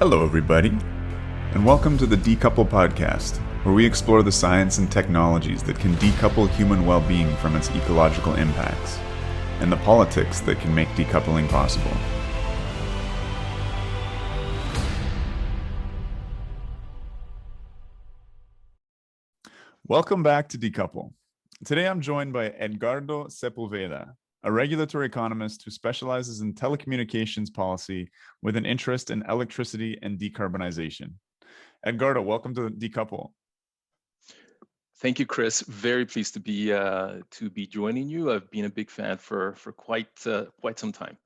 Hello, everybody, and welcome to the Decouple podcast, where we explore the science and technologies that can decouple human well-being from its ecological impacts, and the politics that can make decoupling possible. Welcome back to Decouple. Today I'm joined by Edgardo Sepulveda, a regulatory economist who specializes in telecommunications policy with an interest in electricity and decarbonization. Edgardo, welcome to Decouple. Thank you, Chris. Very pleased to be joining you. I've been a big fan for quite some time.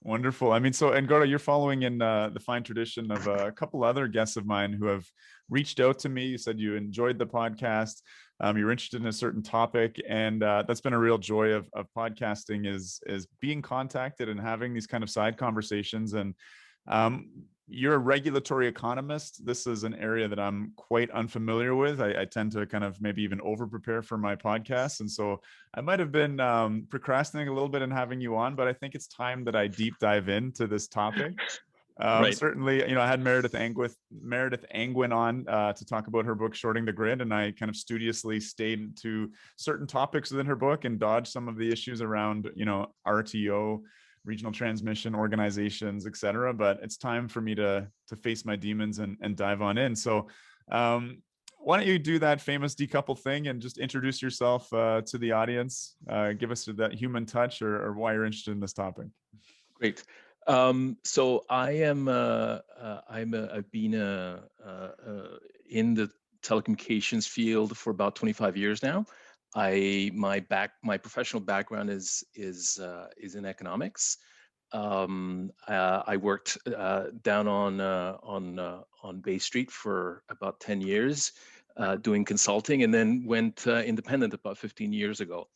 Wonderful. I mean, so Edgardo, you're following in the fine tradition of a couple other guests of mine who have reached out to me. You said you enjoyed the podcast. You're interested in a certain topic, and that's been a real joy of podcasting is being contacted and having these kind of side conversations. And you're a regulatory economist. This is an area that I'm quite unfamiliar with. I tend to kind of maybe even over prepare for my podcast. And so I might have been procrastinating a little bit in having you on, but I think it's time that I deep dive into this topic. Right. Certainly, I had Meredith Angwin on to talk about her book, Shorting the Grid, and I kind of studiously stayed to certain topics within her book and dodged some of the issues around, RTO, regional transmission organizations, et cetera. But it's time for me to face my demons and dive on in. So why don't you do that famous decouple thing and just introduce yourself to the audience, give us that human touch or why you're interested in this topic. Great. So I am I've been in the telecommunications field for about 25 years now. My professional background is in economics. I worked down on Bay Street for about 10 years, doing consulting, and then went independent about 15 years ago.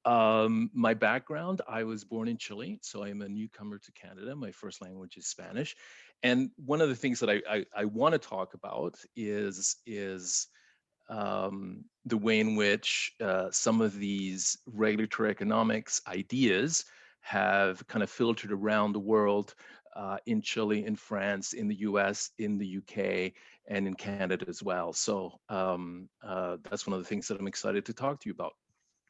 My background, I was born in Chile, so I am a newcomer to Canada. My first language is Spanish. And one of the things that I want to talk about is the way in which some of these regulatory economics ideas have kind of filtered around the world, in Chile, in France, in the US, in the UK, and in Canada as well. So that's one of the things that I'm excited to talk to you about.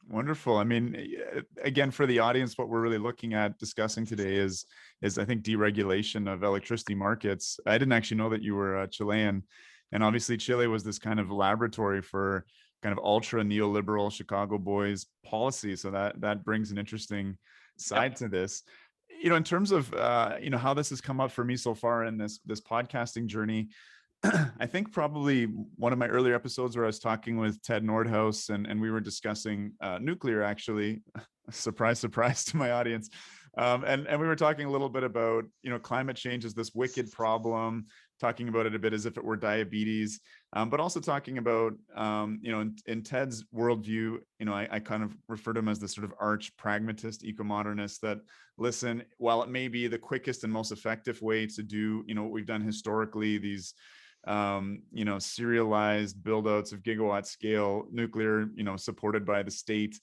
Wonderful. I mean, again, for the audience, what we're really looking at discussing today is I think deregulation of electricity markets. I didn't actually know that you were Chilean, and obviously Chile was this kind of laboratory for kind of ultra neoliberal Chicago boys policy. So that brings an interesting side to this. In terms of how this has come up for me so far in this podcasting journey. I think probably one of my earlier episodes where I was talking with Ted Nordhaus and we were discussing nuclear, actually, surprise to my audience. And we were talking a little bit about, climate change is this wicked problem, talking about it a bit as if it were diabetes, but also talking about, in Ted's worldview, I kind of refer to him as the sort of arch pragmatist eco-modernist that, listen, while it may be the quickest and most effective way to do, what we've done historically, these serialized build-outs of gigawatt scale nuclear, supported by the state.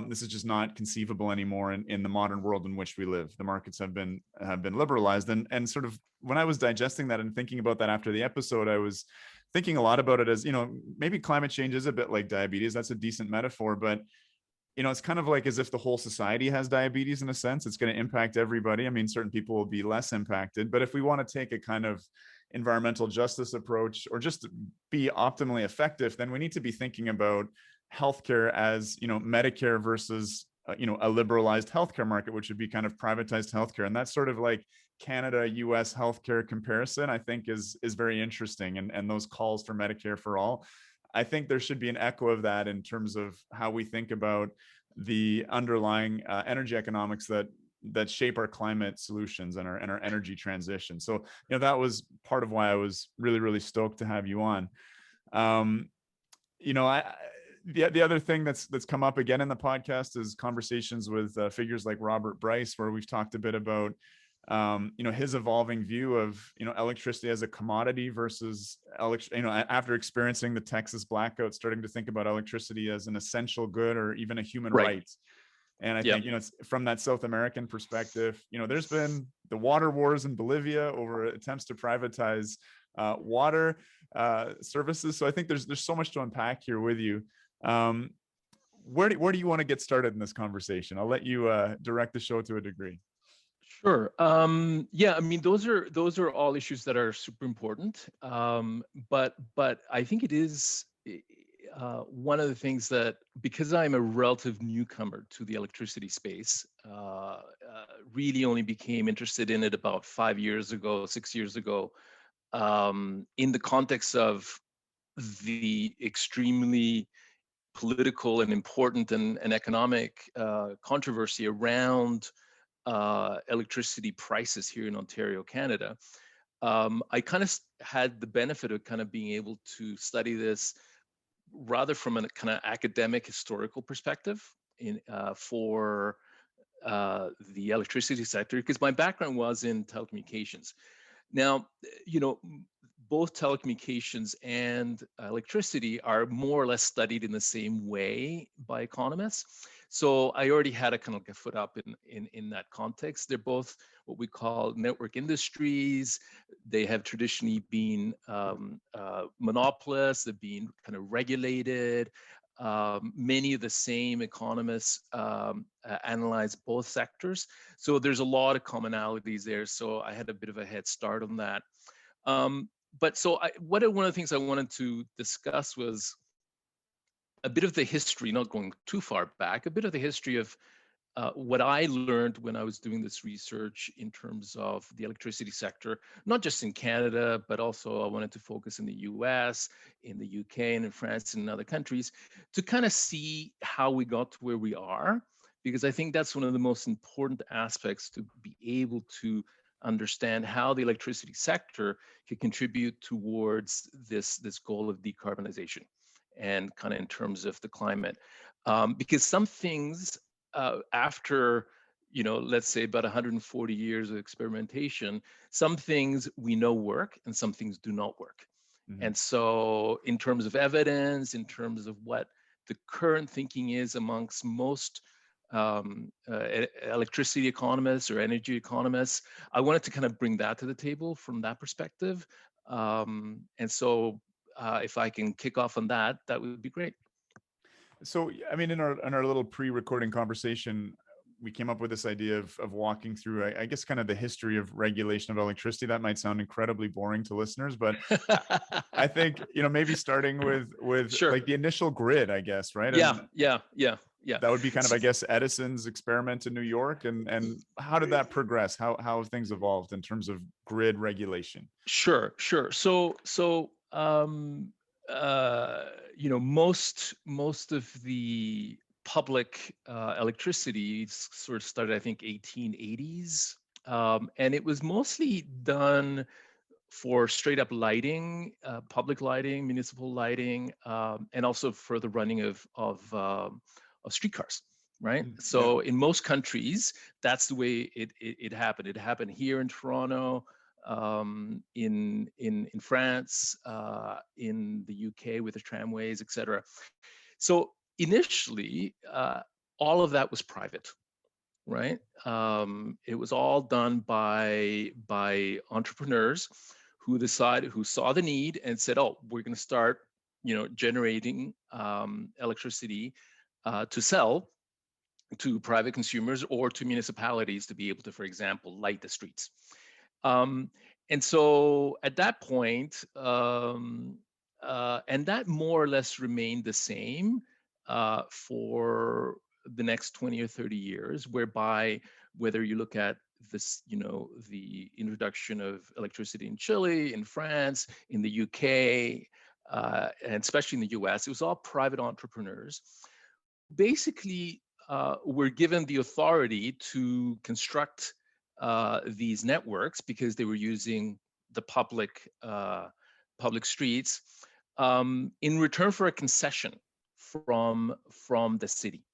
This is just not conceivable anymore in the modern world in which we live. The markets have been liberalized, and sort of when I was digesting that and thinking about that after the episode, I was thinking a lot about it as, maybe climate change is a bit like diabetes. That's a decent metaphor, but it's kind of like as if the whole society has diabetes in a sense. It's going to impact everybody. I mean, certain people will be less impacted, but if we want to take a kind of environmental justice approach or just be optimally effective, then we need to be thinking about healthcare as, Medicare versus, a liberalized healthcare market, which would be kind of privatized healthcare. And that's sort of like Canada, US healthcare comparison, I think is very interesting. And those calls for Medicare for all, I think there should be an echo of that in terms of how we think about the underlying energy economics that shape our climate solutions and our energy transition. So, that was part of why I was really, really stoked to have you on. The other thing that's come up again in the podcast is conversations with figures like Robert Bryce, where we've talked a bit about his evolving view of electricity as a commodity versus after experiencing the Texas blackout, starting to think about electricity as an essential good or even a human right. And I Yeah. think, it's from that South American perspective, there's been the water wars in Bolivia over attempts to privatize water services. So I think there's so much to unpack here with you. Where do you want to get started in this conversation? I'll let you direct the show to a degree. Sure. Yeah, I mean, those are all issues that are super important. But I think it is one of the things that, because I'm a relative newcomer to the electricity space, really only became interested in it about 5 years ago, 6 years ago, in the context of the extremely political and important and economic controversy around electricity prices here in Ontario, Canada. I kind of had the benefit of kind of being able to study this rather from a kind of academic historical perspective for the electricity sector, because my background was in telecommunications. Now, both telecommunications and electricity are more or less studied in the same way by economists. So I already had a kind of a foot up in that context. They're both what we call network industries. They have traditionally been monopolists. They've been kind of regulated. Many of the same economists analyze both sectors. So there's a lot of commonalities there. So I had a bit of a head start on that. But so one of the things I wanted to discuss was a bit of the history, not going too far back, a bit of the history of what I learned when I was doing this research in terms of the electricity sector, not just in Canada, but also I wanted to focus in the US, in the UK, and in France, and in other countries, to kind of see how we got to where we are, because I think that's one of the most important aspects, to be able to understand how the electricity sector can contribute towards this goal of decarbonization, and kind of in terms of the climate. Because some things after, let's say about 140 years of experimentation, some things we know work and some things do not work. Mm-hmm. And so in terms of evidence, in terms of what the current thinking is amongst most electricity economists or energy economists, I wanted to kind of bring that to the table from that perspective. And so if I can kick off on that, that would be great. So, I mean, in our little pre-recording conversation, we came up with this idea of walking through, I guess, kind of the history of regulation of electricity. That might sound incredibly boring to listeners, but I think, maybe starting with sure. like the initial grid, I guess, right? Yeah, and yeah. That would be kind of, I guess, Edison's experiment in New York. And how did that progress? How have things evolved in terms of grid regulation? Sure. So most of the public electricity sort of started, I think, 1880s, and it was mostly done for straight up lighting, public lighting, municipal lighting, and also for the running of streetcars. Right. So in most countries, that's the way it happened. It happened here in Toronto, in France, in the UK with the tramways, etc. So initially, all of that was private, right? It was all done by entrepreneurs who saw the need and said, "Oh, we're going to start, generating electricity to sell to private consumers or to municipalities to be able to, for example, light the streets." And so at that point, and that more or less remained the same for the next 20 or 30 years, whereby whether you look at this, the introduction of electricity in Chile, in France, in the UK, and especially in the US, it was all private entrepreneurs. Basically, were given the authority to construct these networks because they were using the public streets in return for a concession from the city.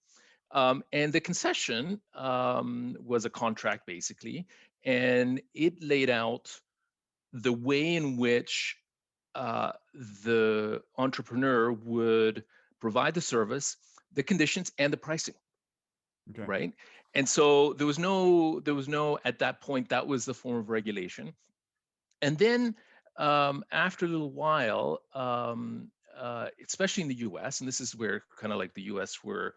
And the concession was a contract, basically, and it laid out the way in which the entrepreneur would provide the service, the conditions, and the pricing. Okay. right? And so there was no at that point, that was the form of regulation. And then after a little while, especially in the U.S., and this is where kind of like the U.S. were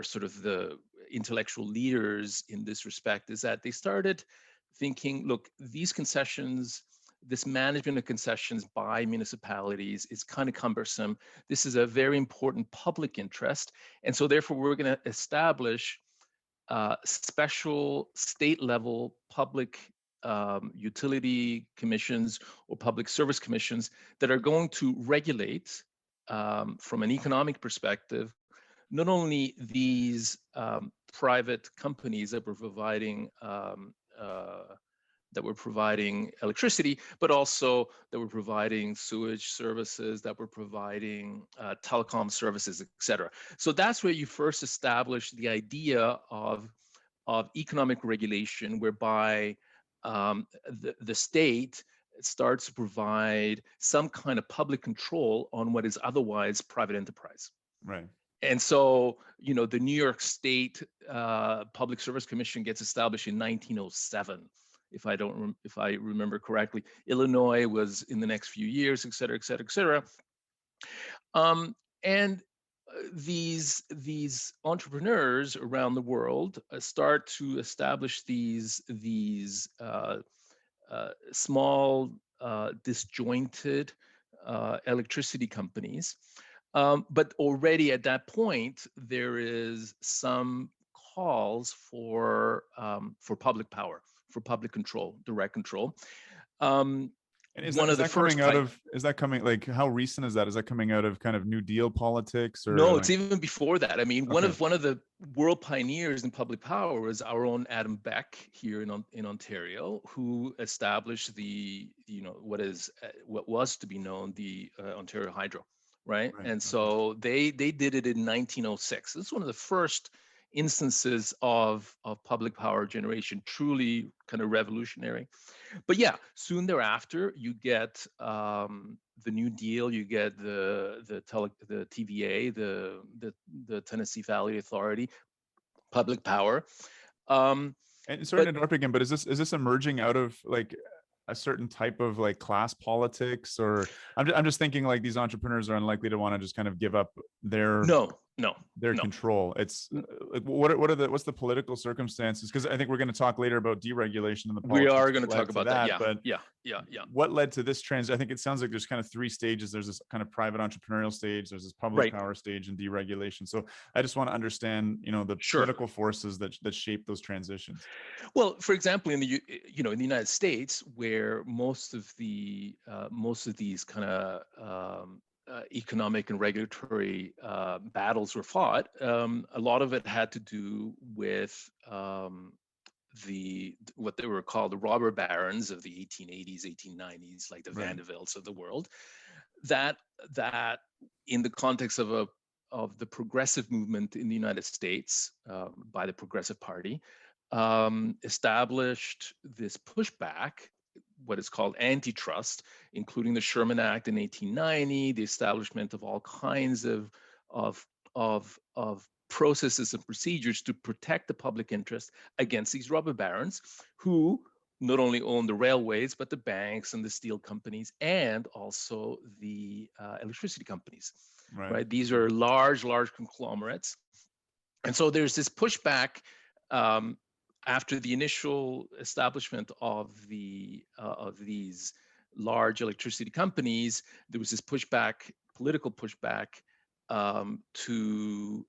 sort of the intellectual leaders in this respect, is that they started thinking, look, these concessions, this management of concessions by municipalities is kind of cumbersome. This is a very important public interest, and so therefore we're going to establish special state-level public utility commissions or public service commissions that are going to regulate from an economic perspective, not only these private companies that were providing electricity, but also that were providing sewage services, that were providing telecom services, et cetera. So that's where you first establish the idea of economic regulation, whereby the state starts to provide some kind of public control on what is otherwise private enterprise. Right. And so, you know, the New York State Public Service Commission gets established in 1907, if I remember correctly. Illinois was in the next few years, et cetera, et cetera, et cetera. And these entrepreneurs around the world start to establish these small disjointed electricity companies. But already at that point, there is some calls for public power, for public control, direct control. And is One that, of the first coming out of, is that coming, like, how recent is that? Is that coming out of kind of New Deal politics, or No, like... it's even before that. I mean, Okay. one of the world pioneers in public power was our own Adam Beck here in Ontario, who established the, you know, what was to be known the Ontario Hydro, right? Right. And Okay. so they did it in 1906. This is one of the first instances of public power generation, truly kind of revolutionary. But yeah, soon thereafter, you get the New Deal, you get the TVA, the Tennessee Valley Authority, public power. And sorry to interrupt again, but is this emerging out of like a certain type of like class politics, or I'm just thinking like these entrepreneurs are unlikely to want to just kind of give up their control. It's like, what's the political circumstances? Because I think we're going to talk later about deregulation and the politics. We are going to talk about that. Yeah. What led to this trend? I think it sounds like there's kind of three stages. There's this kind of private entrepreneurial stage, there's this public power stage, and deregulation. So I just want to understand, you know, the political forces that shape those transitions. Well, for example, in the United States, where most of these kind of economic and regulatory battles were fought, a lot of it had to do with what they were called the robber barons of the 1880s, 1890s, like the Vanderbilts of the world, that in the context of the progressive movement in the United States by the Progressive Party, established this pushback, what is called antitrust, including the Sherman Act in 1890, the establishment of all kinds of processes and procedures to protect the public interest against these robber barons, who not only own the railways, but the banks and the steel companies, and also the electricity companies. Right? These are large conglomerates. And so there's this pushback after the initial establishment of these large electricity companies. There was this political pushback to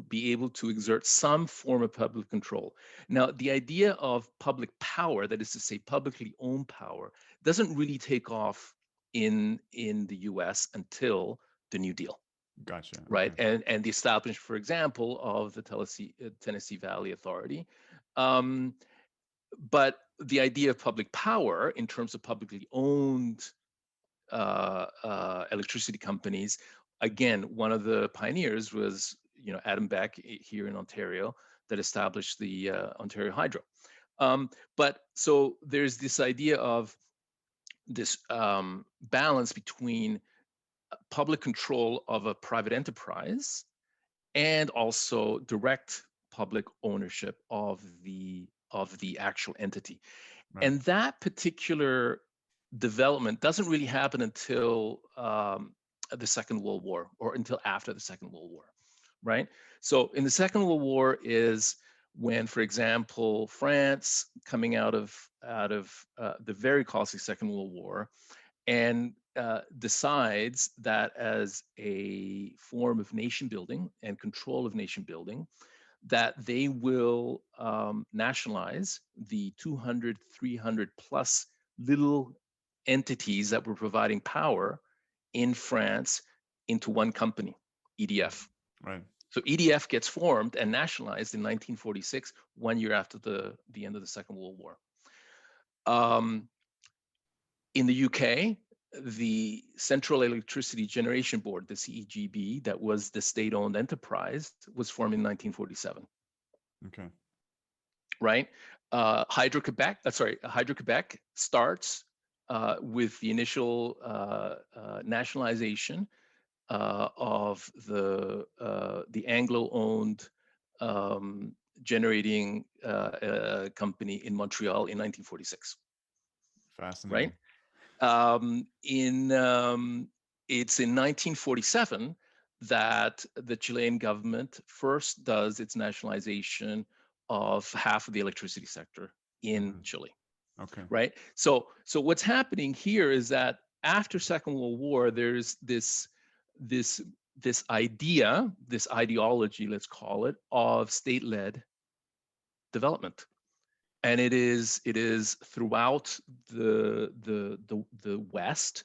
be able to exert some form of public control. Now, the idea of public power, that is to say publicly owned power, doesn't really take off in the US until the New Deal. Gotcha. Right. Okay. And the establishment, for example, of the Tennessee Valley Authority. But the idea of public power in terms of publicly owned electricity companies, again, one of the pioneers was, you know, Adam Beck here in Ontario, that established the Ontario Hydro. But so there's this idea of this balance between public control of a private enterprise and also direct public ownership of the actual entity. Right. And that particular development doesn't really happen until the Second World War, or until after the Second World War, right? So in the Second World War is when, for example, France, coming out of the very costly Second World War, and decides that as a form of nation building and control of nation building, that they will nationalize the 200, 300 plus little entities that were providing power in France into one company, EDF. Right. So EDF gets formed and nationalized in 1946, 1 year after the end of the Second World War. In the UK, the Central Electricity Generation Board, the CEGB, that was the state-owned enterprise, was formed in 1947. Okay. Right? Hydro-Quebec starts with the initial nationalization of the Anglo-owned generating company in Montreal in 1946. Fascinating. Right? It's in 1947 that the Chilean government first does its nationalization of half of the electricity sector in Chile. Okay. Right. So what's happening here is that after Second World War, there's this idea, this ideology, let's call it, of state-led development. And it is throughout the West,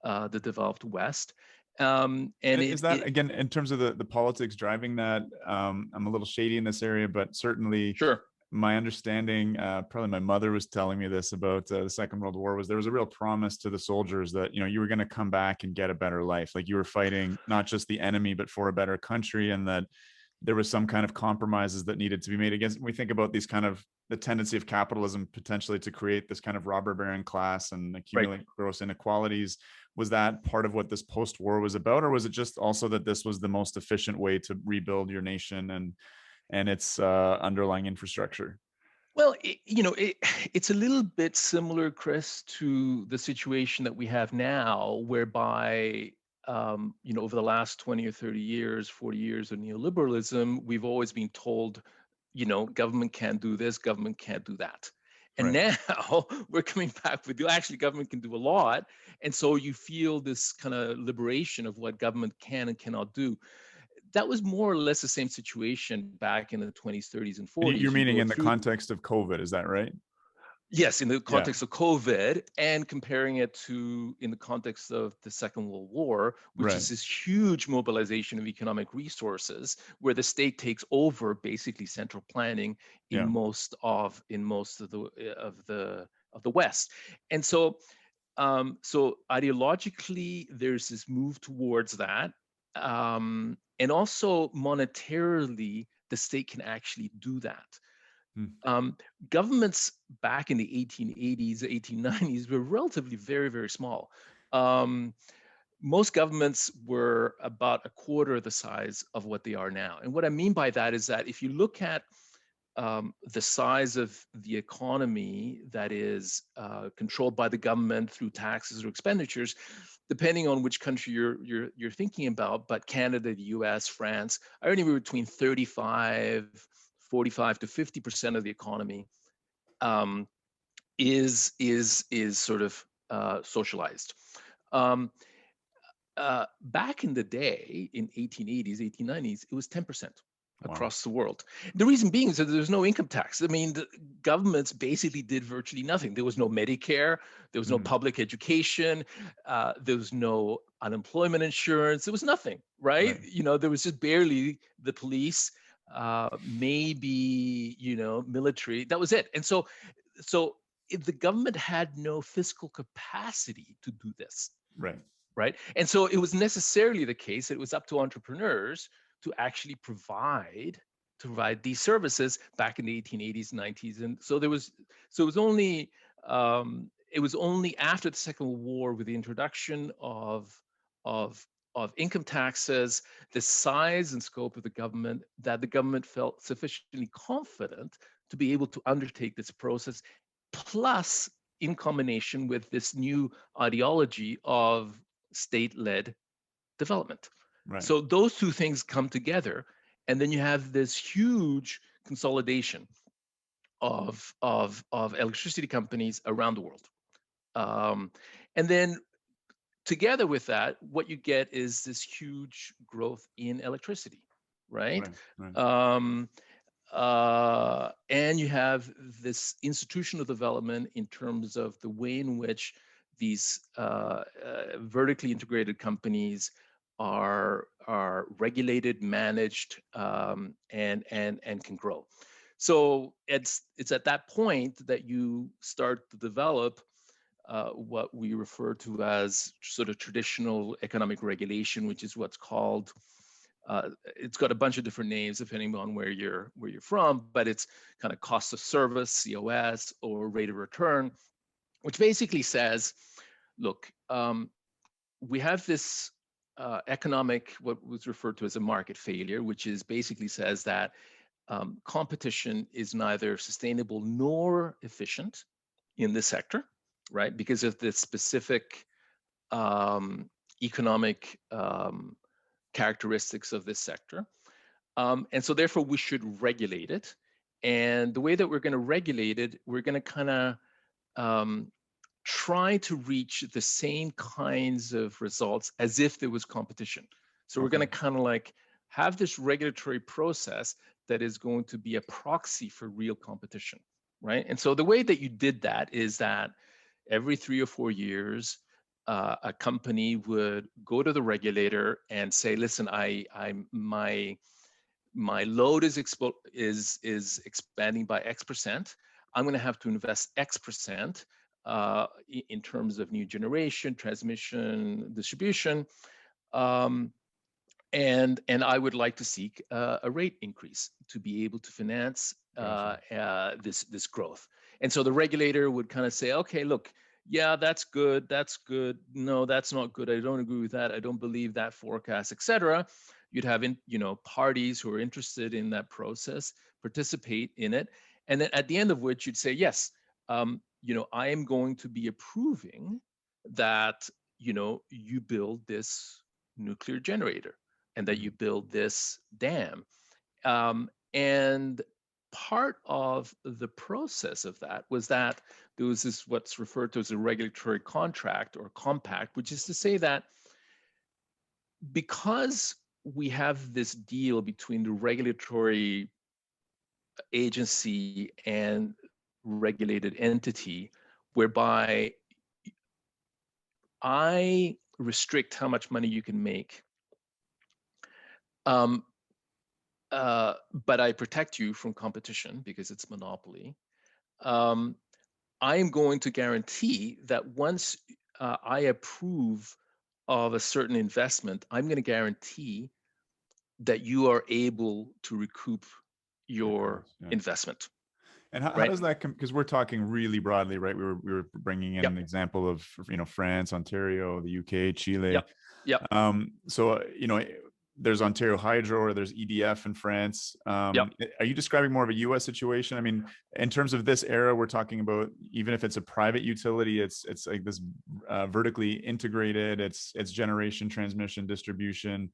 the developed West. And is that, again, in terms of the politics driving that? I'm a little shady in this area, but certainly sure. My understanding, probably my mother was telling me this about the Second World War, was there was a real promise to the soldiers that, you know, you were going to come back and get a better life. Like you were fighting not just the enemy, but for a better country, and that there was some kind of compromises that needed to be made against. We think about these kind of the tendency of capitalism potentially to create this kind of robber baron class and accumulate gross inequalities. Was that part of what this post-war was about, or was it just also that this was the most efficient way to rebuild your nation and its underlying infrastructure? Well, it's a little bit similar, Chris, to the situation that we have now, whereby, over the last 20 or 30 years, 40 years of neoliberalism, we've always been told, government can't do this, government can't do that. And now we're coming back with, actually, government can do a lot. And so you feel this kind of liberation of what government can and cannot do. That was more or less the same situation back in the 20s, 30s, and 40s. You're meaning in the context of COVID, is that right? Yes, in the context of COVID, and comparing it to in the context of the Second World War, which is this huge mobilization of economic resources, where the state takes over basically central planning in most of the West. And so ideologically, there's this move towards that. And also monetarily, the state can actually do that. Governments back in the 1880s, 1890s were relatively very, very small. Most governments were about a quarter the size of what they are now. And what I mean by that is that if you look at the size of the economy that is controlled by the government through taxes or expenditures, depending on which country you're thinking about, but Canada, the US, France, are anywhere between 45 to 50% of the economy is sort of socialized. Back in the day, in 1880s, 1890s, it was 10%. Across the world. The reason being is that there's no income tax. I mean, the governments basically did virtually nothing. There was no Medicare, there was no public education, there was no unemployment insurance, there was nothing, right? There was just barely the police, maybe, military, that was it. And so if the government had no fiscal capacity to do this. Right. And so it was necessarily the case that it was up to entrepreneurs to actually provide these services back in the 1880s, 90s. And so it was only after the Second World War, with the introduction of income taxes, the size and scope of the government, that the government felt sufficiently confident to be able to undertake this process, plus in combination with this new ideology of state-led development. Right. So those two things come together, and then you have this huge consolidation of electricity companies around the world. And then together with that, what you get is this huge growth in electricity, right? Right. And you have this institutional development in terms of the way in which these vertically integrated companies are regulated, managed, and can grow. So it's at that point that you start to develop what we refer to as sort of traditional economic regulation, which is what's called, it's got a bunch of different names depending on where you're from, but it's kind of cost of service, COS, or rate of return, which basically says, look, we have this economic, what was referred to as a market failure, which is basically says that competition is neither sustainable nor efficient in this sector, right? Because of the specific economic characteristics of this sector. And so therefore we should regulate it. And the way that we're going to regulate it, we're going to kind of try to reach the same kinds of results as if there was competition. So we're going to kind of like have this regulatory process that is going to be a proxy for real competition, right? And so the way that you did that is that every 3 or 4 years, a company would go to the regulator and say, "Listen, my load is expanding by X percent. I'm going to have to invest X percent in terms of new generation, transmission, distribution, and I would like to seek a rate increase to be able to finance this growth." And so the regulator would kind of say, "Okay, look, yeah, that's good. That's good. No, that's not good. I don't agree with that. I don't believe that forecast, etc." You'd have parties who are interested in that process participate in it, and then at the end of which you'd say, "Yes, I am going to be approving that you build this nuclear generator and that you build this dam." And part of the process of that was that there was this what's referred to as a regulatory contract or compact, which is to say that because we have this deal between the regulatory agency and regulated entity, whereby I restrict how much money you can make, but I protect you from competition because it's monopoly. I am going to guarantee that once I approve of a certain investment, I'm going to guarantee that you are able to recoup your investment. And how does that come? Because we're talking really broadly, right? We were bringing in an example of France, Ontario, the UK, Chile. So there's Ontario Hydro or there's EDF in France. Are you describing more of a US situation? I mean, in terms of this era, we're talking about, even if it's a private utility, it's like this vertically integrated, it's generation, transmission, distribution.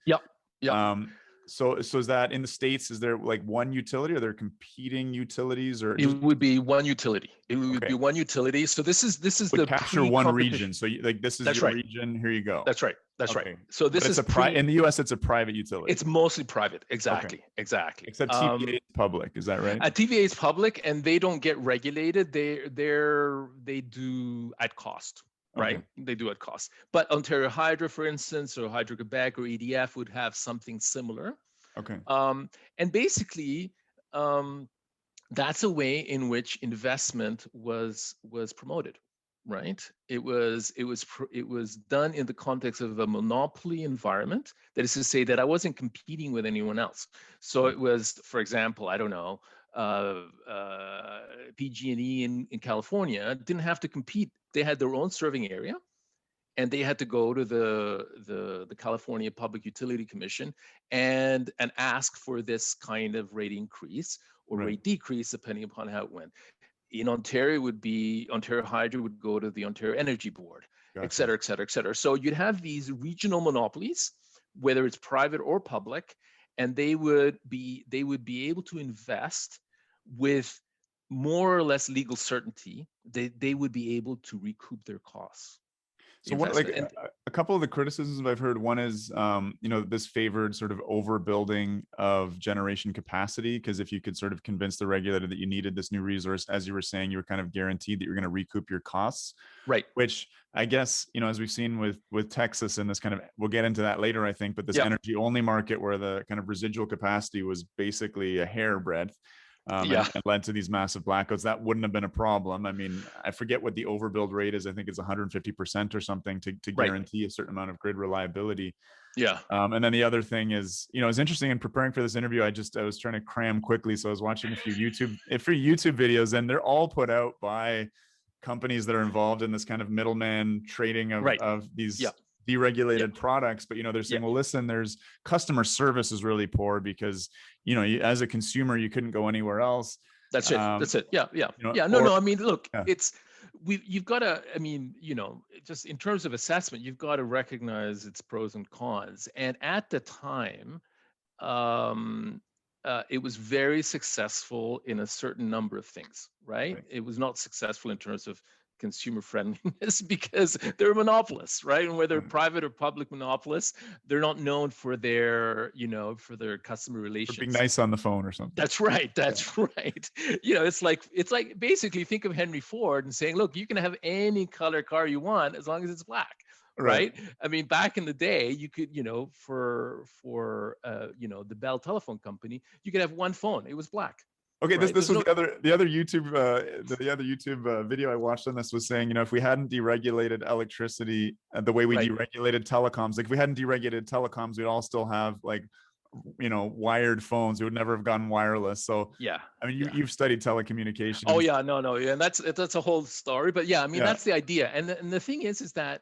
So is that in the States, is there like one utility, or are there competing utilities, or it would be one utility? It would be one utility. So this is the capture one region. So like this is your region. Here you go. That's right. So this is in the US, it's a private utility. It's mostly private. Exactly. Except TVA is public. Is that right? TVA is public, and they don't get regulated. They do at cost. Right? They do at cost. But Ontario Hydro, for instance, or Hydro Quebec or EDF would have something similar. And basically, that's a way in which investment was promoted, right? It was done in the context of a monopoly environment. That is to say that I wasn't competing with anyone else. So it was, for example, I don't know, PG&E in California didn't have to compete. They had their own serving area, and they had to go to the California Public Utility Commission and ask for this kind of rate increase or Right. rate decrease, depending upon how it went. In Ontario would be Ontario Hydro would go to the Ontario Energy Board, et Gotcha. cetera, et cetera, et cetera. So you'd have these regional monopolies, whether it's private or public, and they would be able to invest with more or less legal certainty. They would be able to recoup their costs. So what, like a couple of the criticisms I've heard, one is, you know, this favored sort of overbuilding of generation capacity, because if you could sort of convince the regulator that you needed this new resource, as you were saying, you were kind of guaranteed that you're going to recoup your costs. Right. Which I guess, you know, as we've seen with Texas and this kind of, we'll get into that later, I think, but this energy only market where the kind of residual capacity was basically a hair breadth. And led to these massive blackouts. That wouldn't have been a problem. I mean, I forget what the overbuild rate is. I think it's 150% or something to guarantee a certain amount of grid reliability. Yeah. And then the other thing is, you know, it's interesting in preparing for this interview, I was trying to cram quickly. So I was watching a few YouTube videos, and they're all put out by companies that are involved in this kind of middleman trading of these deregulated products. But, you know, they're saying, well, listen, there's customer service is really poor because, you know, as a consumer, you couldn't go anywhere else. That's it. That's it. Yeah. Yeah. You know, no. I mean, look, you've got to, I mean, you know, just in terms of assessment, you've got to recognize its pros and cons. And at the time, it was very successful in a certain number of things, right? It was not successful in terms of consumer friendliness because they're monopolists, right? And whether private or public monopolists, they're not known for their, you know, for their customer relations. For being nice on the phone or something. That's right. That's right. You know, it's like basically think of Henry Ford and saying, look, you can have any color car you want as long as it's black. Right. I mean, back in the day, you could, you know, for you know, the Bell Telephone Company, you could have one phone. It was black. Okay, this was the other YouTube video I watched on this was saying, you know, if we hadn't deregulated electricity the way we deregulated telecoms, like if we hadn't deregulated telecoms, we'd all still have like, you know, wired phones. We would never have gone wireless. So I mean, you've studied telecommunications. Oh yeah, no, and that's a whole story. But yeah, I mean, that's the idea. And the thing is that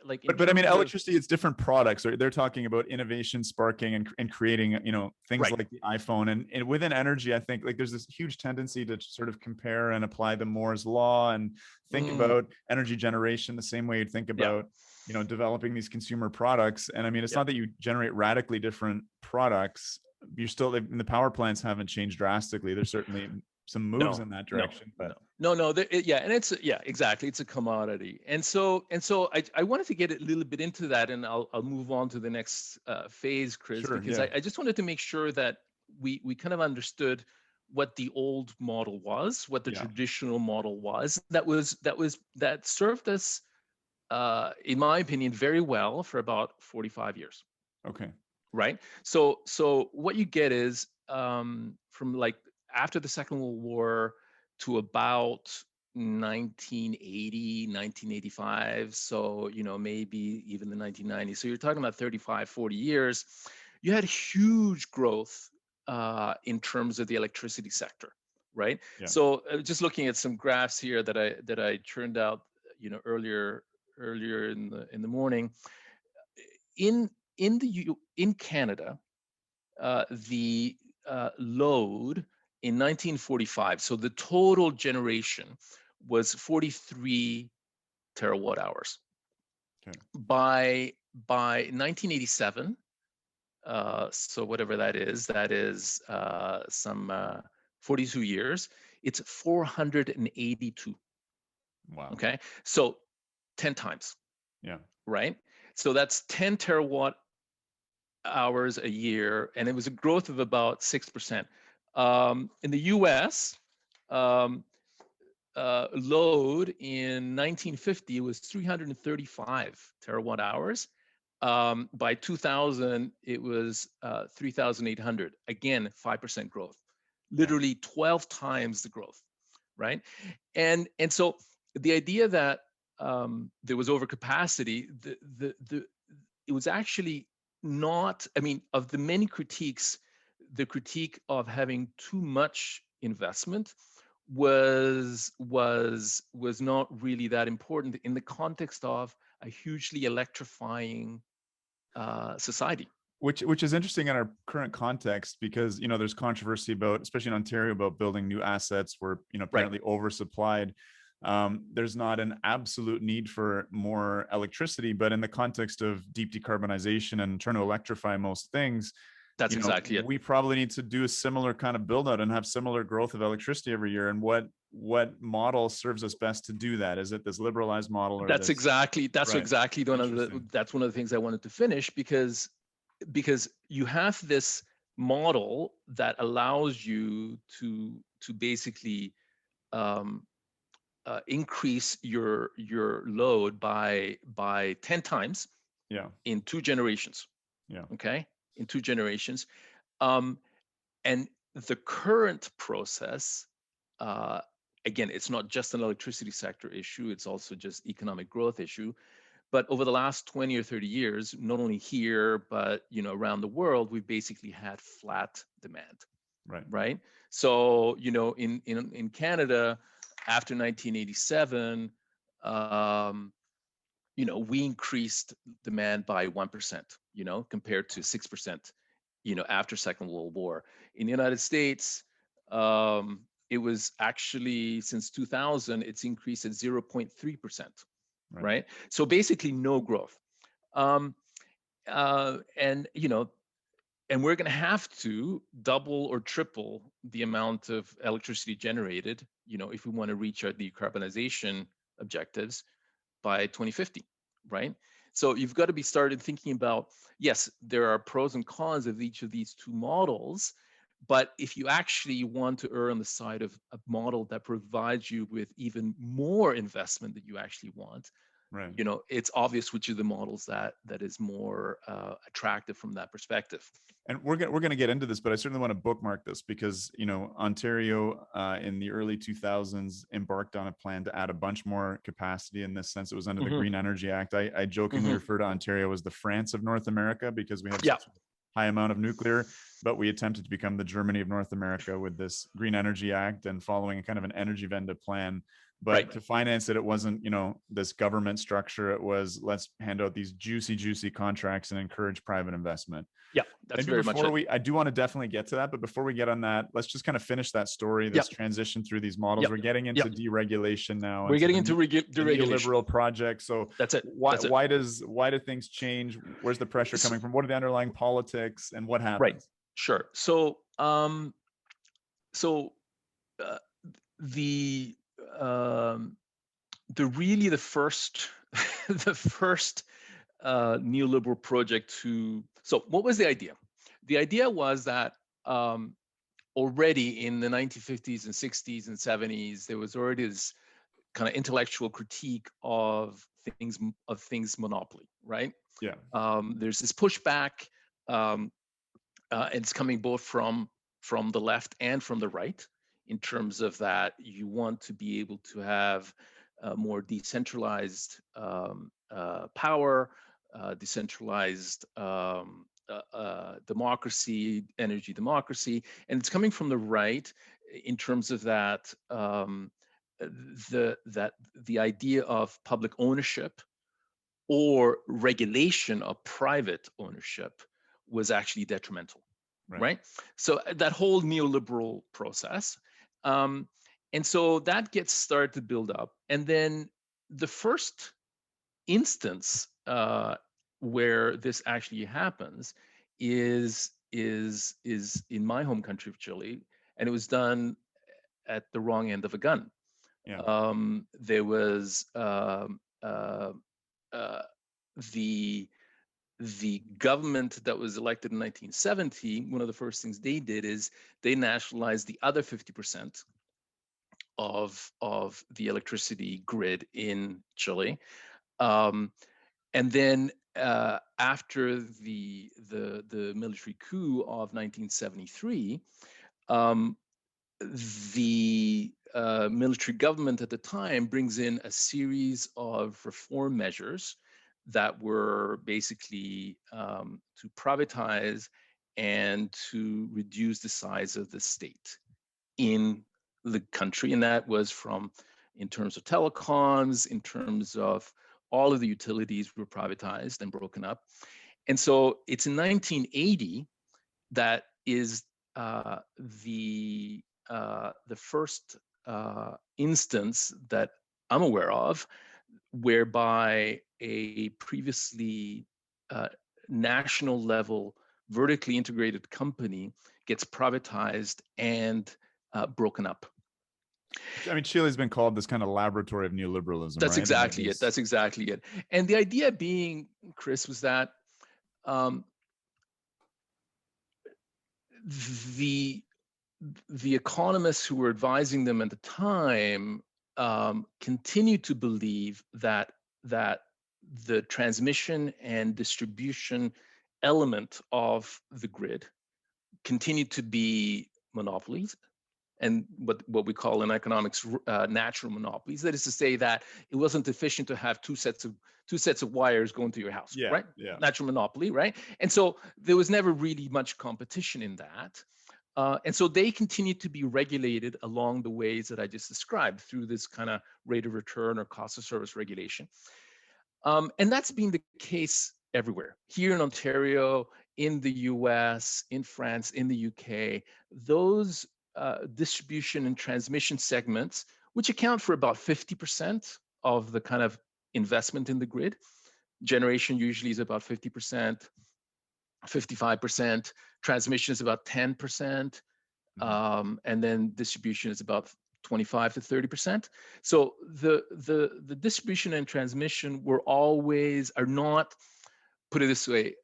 like, but I mean, electricity, it's different products. They're talking about innovation, sparking, and creating, you know, things like the iPhone. And within energy, I think like there's this huge tendency to sort of compare and apply the Moore's law and think about energy generation the same way you'd think about, you know, developing these consumer products. And I mean, it's not that you generate radically different products. You're still, the power plants haven't changed drastically. There's certainly some moves in that direction, but and it's exactly, it's a commodity. And so I wanted to get a little bit into that, and I'll move on to the next phase, Chris, because I just wanted to make sure that we kind of understood what the old model was, what the traditional model was, that served us in my opinion very well for about 45 years. Okay. Right. So what you get is from like after the Second World War to about 1980, 1985. So, you know, maybe even the 1990s. So you're talking about 35, 40 years. You had huge growth in terms of the electricity sector, right? Yeah. So just looking at some graphs here that I churned out, you know, earlier in the morning. In Canada, the load in 1945, so the total generation was 43 terawatt hours. Okay. By 1987, so whatever that is some 42 years, it's 482. Wow. Okay, so 10 times. Yeah. Right. So that's 10 terawatt hours a year, and it was a growth of about 6%. In the U.S., load in 1950 was 335 terawatt hours. By 2000, it was 3,800. Again, 5% growth, literally 12 times the growth, right? And so the idea that there was overcapacity, it was actually not, I mean, of the many critiques, the critique of having too much investment was not really that important in the context of hugely electrifying society. Which is interesting in our current context, because there's controversy about, especially in Ontario, about building new assets. We're apparently oversupplied. There's not an absolute need for more electricity, but in the context of deep decarbonization and trying to electrify most things, that's exactly it. We probably need to do a similar kind of build out and have similar growth of electricity every year. And what model serves us best to do that? Is it this liberalized model, or that's exactly one of the things I wanted to finish, because you have this model that allows you to basically increase your load by 10 times in 2 generations. Okay, in 2 generations. And the current process, again, it's not just an electricity sector issue, it's also just economic growth issue. But over the last 20 or 30 years, not only here, but around the world, we've basically had flat demand. Right. So in Canada, after 1987, we increased demand by 1%, compared to 6%, after Second World War. In the United States, it was actually, since 2000, it's increased at 0.3%. Right. So basically no growth. And we're going to have to double or triple the amount of electricity generated, if we want to reach our decarbonization objectives by 2050, right? So you've got to be started thinking about, yes, there are pros and cons of each of these 2 models, but if you actually want to err on the side of a model that provides you with even more investment that you actually want, it's obvious which of the models that is more attractive from that perspective. And we're going to get into this, but I certainly want to bookmark this, because Ontario in the early 2000s embarked on a plan to add a bunch more capacity. In this sense, it was under the Green Energy Act. I jokingly refer to Ontario as the France of North America, because we have such a high amount of nuclear, but we attempted to become the Germany of North America with this Green Energy Act and following a kind of an energy Venda plan. But to finance it, it wasn't, this government structure. It was, let's hand out these juicy contracts and encourage private investment. Yeah, that's very much it. I do want to definitely get to that, but before we get on that, let's just kind of finish that story, this transition through these models. We're getting into deregulation now. We're getting into deregulation. Liberal project. So that's it. Why do things change? Where's the pressure coming from? What are the underlying politics, and what happens? Right. Sure. So, the first neoliberal project so what was the idea? The idea was that already in the 1950s and 60s and 70s, there was already this kind of intellectual critique of things monopoly, right? Yeah. There's this pushback, and it's coming both from the left and from the right, in terms of that you want to be able to have more decentralized power, decentralized democracy, energy democracy, and it's coming from the right in terms of that the idea of public ownership or regulation of private ownership was actually detrimental, right? So that whole neoliberal process. And so that gets started to build up. And then the first instance where this actually happens is in my home country of Chile, and it was done at the wrong end of a gun. Yeah. There was the government that was elected in 1970. One of the first things they did is they nationalized the other 50% of the electricity grid in Chile. And then after the military coup of 1973, the military government at the time brings in a series of reform measures that were basically to privatize and to reduce the size of the state in the country. And that was in terms of telecoms, in terms of all of the utilities were privatized and broken up. And so it's in 1980 that is the first instance that I'm aware of whereby a previously national level vertically integrated company gets privatized and broken up. I mean, Chile's been called this kind of laboratory of neoliberalism. That's right? exactly it. That's exactly it. And the idea being, Chris, was that the economists who were advising them at the time continued to believe that the transmission and distribution element of the grid continued to be monopolies, and what we call in economics natural monopolies. That is to say that it wasn't efficient to have two sets of wires going to your house, right? Yeah. Natural monopoly, right? And so there was never really much competition in that. And so they continue to be regulated along the ways that I just described through this kind of rate of return or cost of service regulation. And that's been the case everywhere. Here in Ontario, in the US, in France, in the UK, those distribution and transmission segments, which account for about 50% of the kind of investment in the grid. Generation usually is about 50%, 55%, transmission is about 10%, and then distribution is about 25 to 30%. So the distribution and transmission are not, put it this way,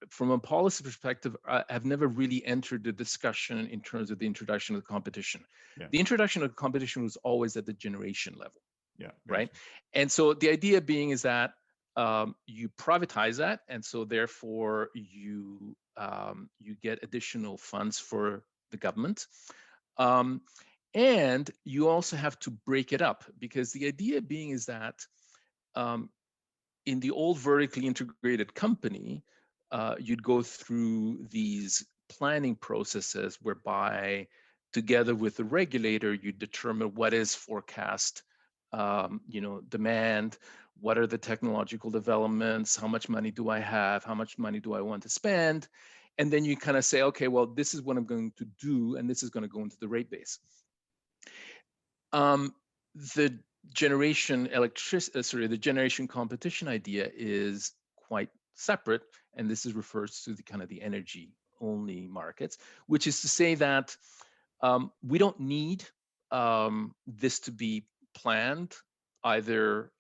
from a policy perspective, have never really entered the discussion in terms of the introduction of competition. Yeah. The introduction of competition was always at the generation level. Yeah. Right. And so the idea being is that you privatize that, and so therefore you get additional funds for the government. And you also have to break it up, because the idea being is that in the old vertically integrated company, you'd go through these planning processes whereby, together with the regulator, you determine what is forecast, demand, what are the technological developments, how much money do I have, how much money do I want to spend, and then you kind of say, okay, well, this is what I'm going to do, and this is going to go into the rate base. The generation competition idea is quite separate, and this refers to the kind of the energy only markets, which is to say that we don't need this to be planned either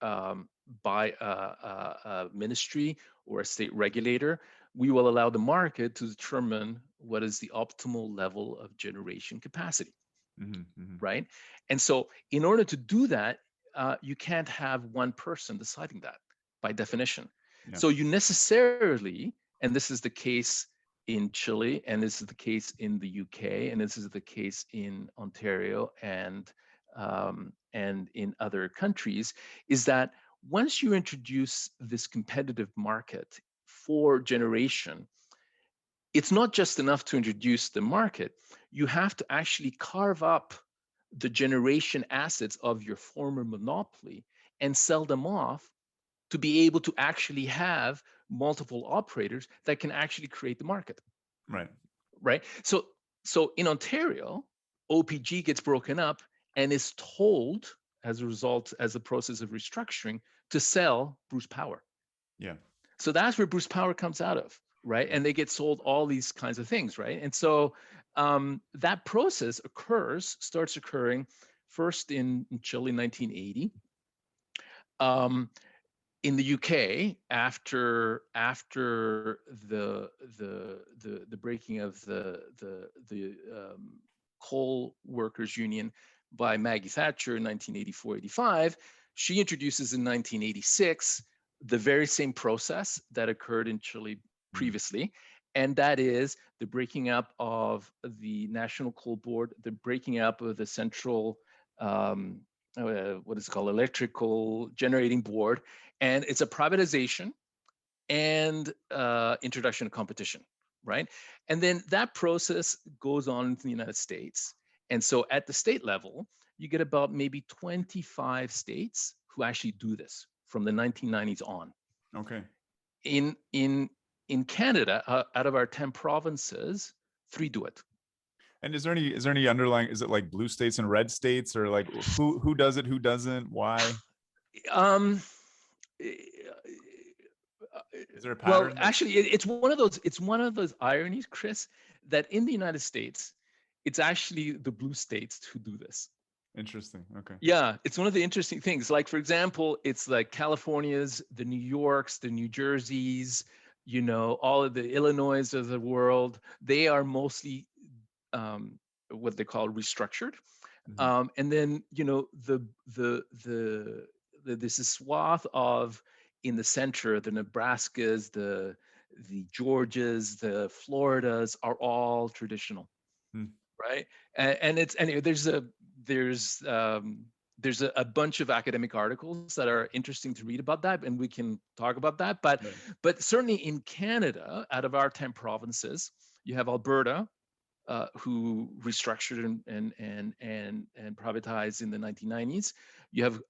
by a ministry or a state regulator. We will allow the market to determine what is the optimal level of generation capacity. Right? And so in order to do that, you can't have one person deciding that by definition. Yeah. So you necessarily, and this is the case in Chile, and this is the case in the UK, and this is the case in Ontario and in other countries, is that once you introduce this competitive market for generation, it's not just enough to introduce the market. You have to actually carve up the generation assets of your former monopoly and sell them off to be able to actually have multiple operators that can actually create the market. Right. Right. So in Ontario, OPG gets broken up and is told, as a result, as a process of restructuring, to sell Bruce Power. Yeah. So that's where Bruce Power comes out of. Right. And they get sold all these kinds of things. Right. And so that process starts occurring first in Chile in 1980. In the UK, after the breaking of the coal workers union by Maggie Thatcher in 1984-85, she introduces in 1986 the very same process that occurred in Chile previously, and that is the breaking up of the National Coal Board, the breaking up of the Central, what is it called, Electrical Generating Board, and it's a privatization and introduction of competition, right? And then that process goes on in the United States. And so at the state level, you get about maybe 25 states who actually do this from the 1990s on. Okay. In Canada, out of our 10 provinces, 3 do it. And is there any underlying, is it like blue states and red states, or like who does it, who doesn't, why? Is there a pattern? Well, actually, it's one of those ironies, Chris, that in the United States, it's actually the blue states who do this. Interesting. Okay. Yeah, it's one of the interesting things. Like, for example, it's like California's, the New Yorks, the New Jerseys, you know, all of the Illinois of the world. They are mostly what they call restructured. And then, you know, there's a swath of, in the center, the Nebraskas, the Georgias, the Floridas are all traditional, right? And it's, anyway, there's a bunch of academic articles that are interesting to read about that, and we can talk about that. But certainly in Canada, out of our 10 provinces, you have Alberta, who restructured and privatized in the 1990s. You have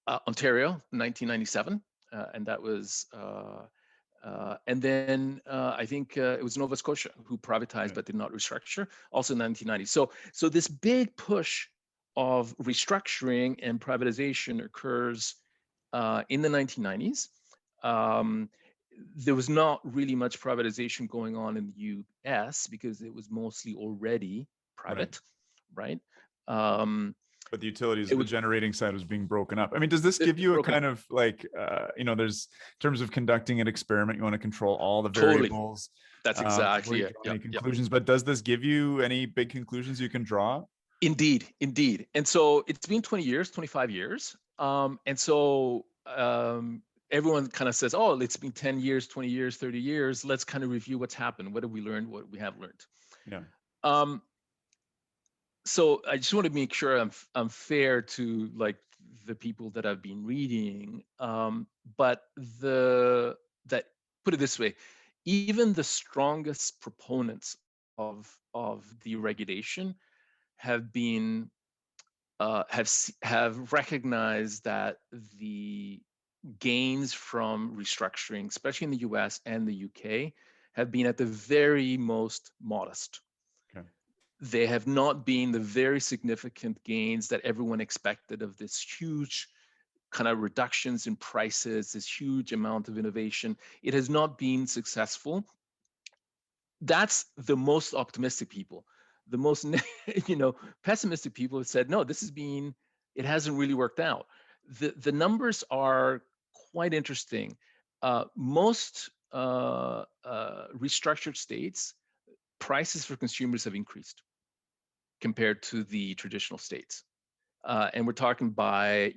Ontario, 1997, and that was, and then I think it was Nova Scotia who privatized but did not restructure, also in the 1990s. So this big push of restructuring and privatization occurs in the 1990s. There was not really much privatization going on in the US because it was mostly already private, right? But the utilities, the generating side was being broken up. I mean, does this give you a kind of like, you know, there's, in terms of conducting an experiment, you want to control all the variables. That's exactly it. Any conclusions, but does this give you any big conclusions you can draw? Indeed. And so it's been 20 years, 25 years. And so everyone kind of says, oh, it's been 10 years, 20 years, 30 years. Let's kind of review what's happened. What have we learned? What we have learned? Yeah. So I just want to make sure I'm fair to like the people that I've been reading. But that, put it this way, even the strongest proponents of deregulation have been have recognized that the gains from restructuring, especially in the US and the UK, have been at the very most modest. Okay. They have not been the very significant gains that everyone expected of this huge kind of reductions in prices, this huge amount of innovation. It has not been successful. That's the most optimistic people. The most, you know, pessimistic people have said, no, it hasn't really worked out. The numbers are quite interesting. Most restructured states, prices for consumers have increased compared to the traditional states. And we're talking by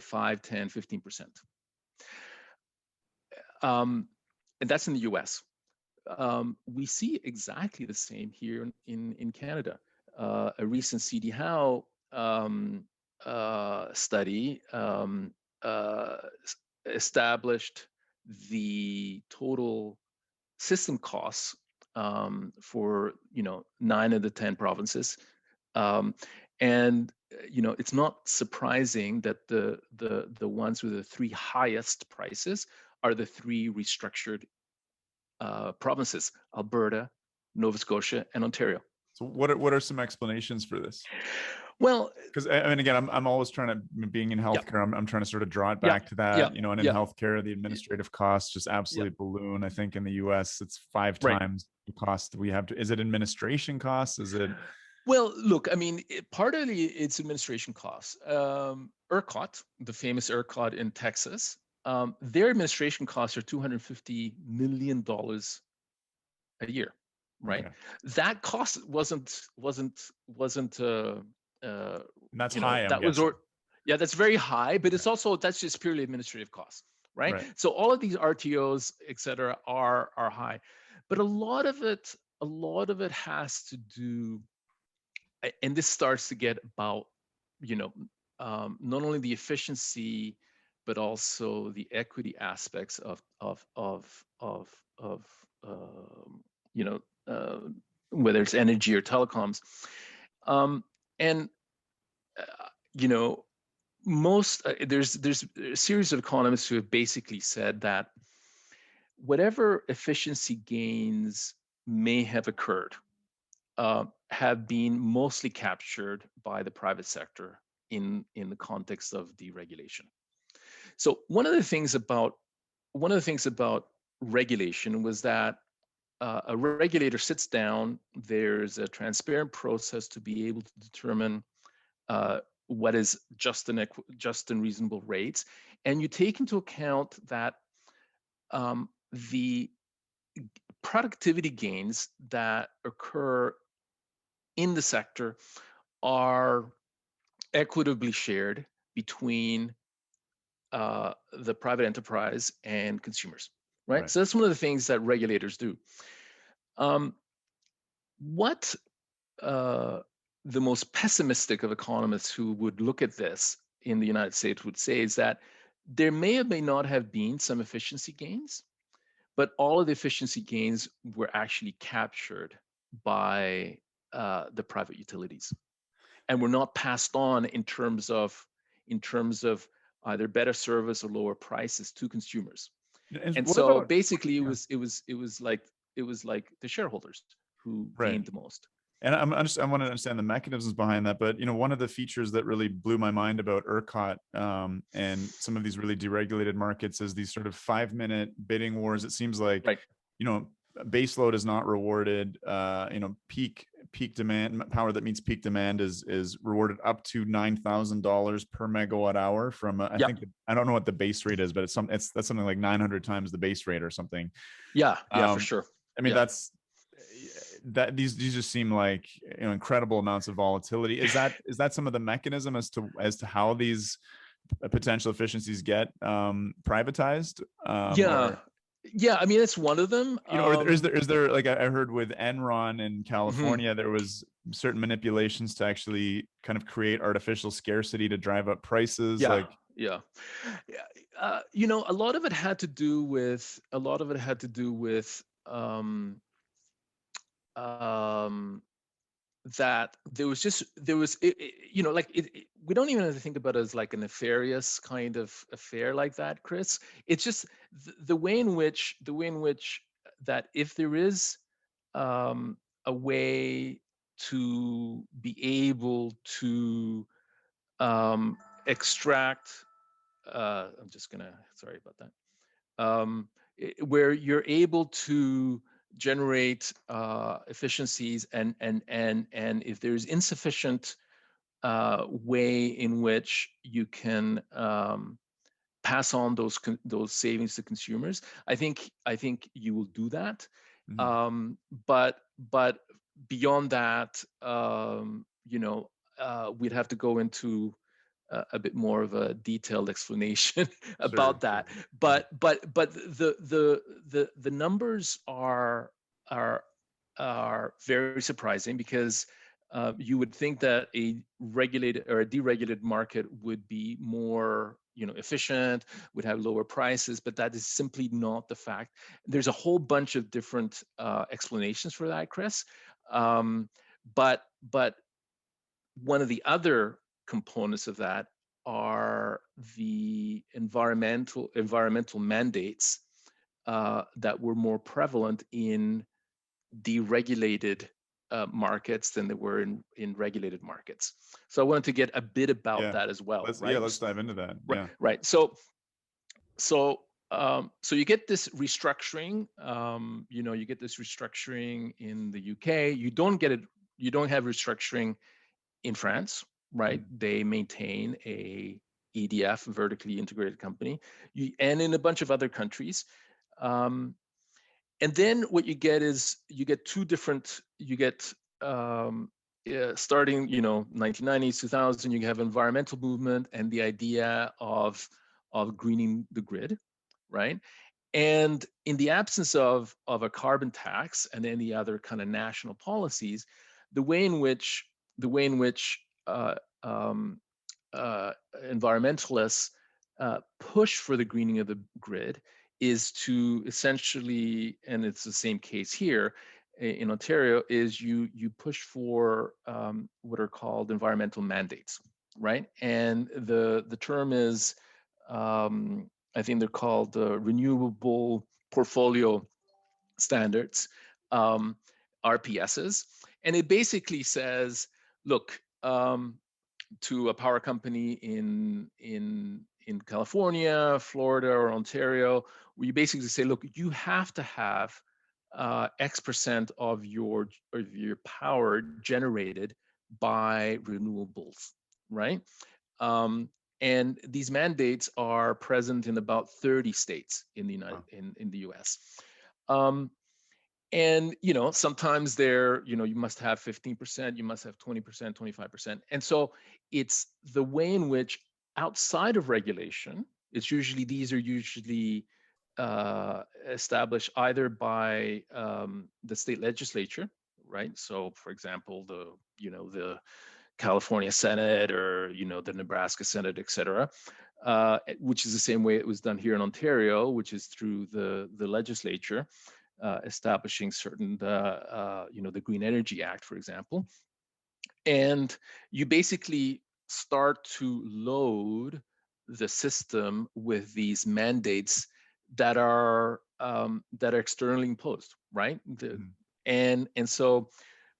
5, 10, 15%. And that's in the US. We see exactly the same here in Canada. A recent CD Howe study established the total system costs for 9 of the 10 provinces, and it's not surprising that the ones with the 3 highest prices are the 3 restructured provinces: Alberta, Nova Scotia, and Ontario. So what are some explanations for this? Well, because I mean, again, I'm always trying to, being in healthcare, I'm trying to sort of draw it back to that, and in healthcare, the administrative costs just absolutely balloon. I think in the US, it's 5 times the cost we have to, is it administration costs? Is it? Well, look, I mean, partly it's administration costs. ERCOT, the famous ERCOT in Texas, their administration costs are $250 million a year, right? Okay. That cost wasn't that's high. That's very high, but it's also, that's just purely administrative costs, right? So all of these RTOs, et cetera, are high, but a lot of it has to do, and this starts to get about, not only the efficiency, but also the equity aspects of whether it's energy or telecoms, there's a series of economists who have basically said that whatever efficiency gains may have occurred have been mostly captured by the private sector in the context of deregulation. So one of the things about regulation was that a regulator sits down. There's a transparent process to be able to determine what is just and reasonable rates, and you take into account that the productivity gains that occur in the sector are equitably shared between the private enterprise and consumers, right? So that's one of the things that regulators do. What the most pessimistic of economists who would look at this in the United States would say is that there may or may not have been some efficiency gains, but all of the efficiency gains were actually captured by the private utilities, and were not passed on in terms of either better service or lower prices to consumers. And so basically, it was like the shareholders who gained the most. And I want to understand the mechanisms behind that. But one of the features that really blew my mind about ERCOT and some of these really deregulated markets is these sort of 5-minute bidding wars. It seems like base load is not rewarded. Peak demand power that meets peak demand is rewarded up to $9,000 per megawatt hour from I think I don't know what the base rate is, but that's something like 900 times the base rate or something. Yeah, for sure. I mean, these just seem like incredible amounts of volatility. Is that some of the mechanism as to how these potential efficiencies get privatized? Yeah, I mean, it's one of them. Or is there like I heard with Enron in California, there was certain manipulations to actually kind of create artificial scarcity to drive up prices. A lot of it had to do with that there was we don't even have to think about it as like a nefarious kind of affair like that, Chris. It's just the way in which that if there is a way to be able to extract I'm just gonna sorry about that where you're able to generate efficiencies, and if there's insufficient way in which you can pass on those savings to consumers, I think you will do that. But beyond that, we'd have to go into a bit more of a detailed explanation about that. But the numbers are very surprising, because you would think that a regulated or a deregulated market would be more efficient, would have lower prices, but that is simply not the fact. There's a whole bunch of different explanations for that, Chris. But one of the other components of that are the environmental mandates that were more prevalent in deregulated markets than they were in regulated markets. So I wanted to get a bit about that as well. Let's dive into that. Right. So you get this restructuring. You get this restructuring in the UK. You don't have restructuring in France, right? They maintain a EDF, vertically integrated company, and in a bunch of other countries. And then what you get is starting 1990s, 2000, you have environmental movement and the idea of greening the grid, right? And in the absence of a carbon tax and any other kind of national policies, the way in which environmentalists push for the greening of the grid is to essentially, and it's the same case here in Ontario, is you push for what are called environmental mandates. right? And the term is, I think they're called renewable portfolio standards, RPSs, and it basically says, look, to a power company in California, Florida, or Ontario, where you basically say, look, you have to have X% of your power generated by renewables, right? And these mandates are present in about 30 states in the in the U.S. And sometimes you must have 15%, you must have 20%, 25%. And so it's the way in which, outside of regulation, these are usually established either by the state legislature, right? So for example, the California Senate, or the Nebraska Senate, et cetera, which is the same way it was done here in Ontario, which is through the legislature. Establishing certain, the Green Energy Act, for example. And you basically start to load the system with these mandates that are externally imposed, right? And so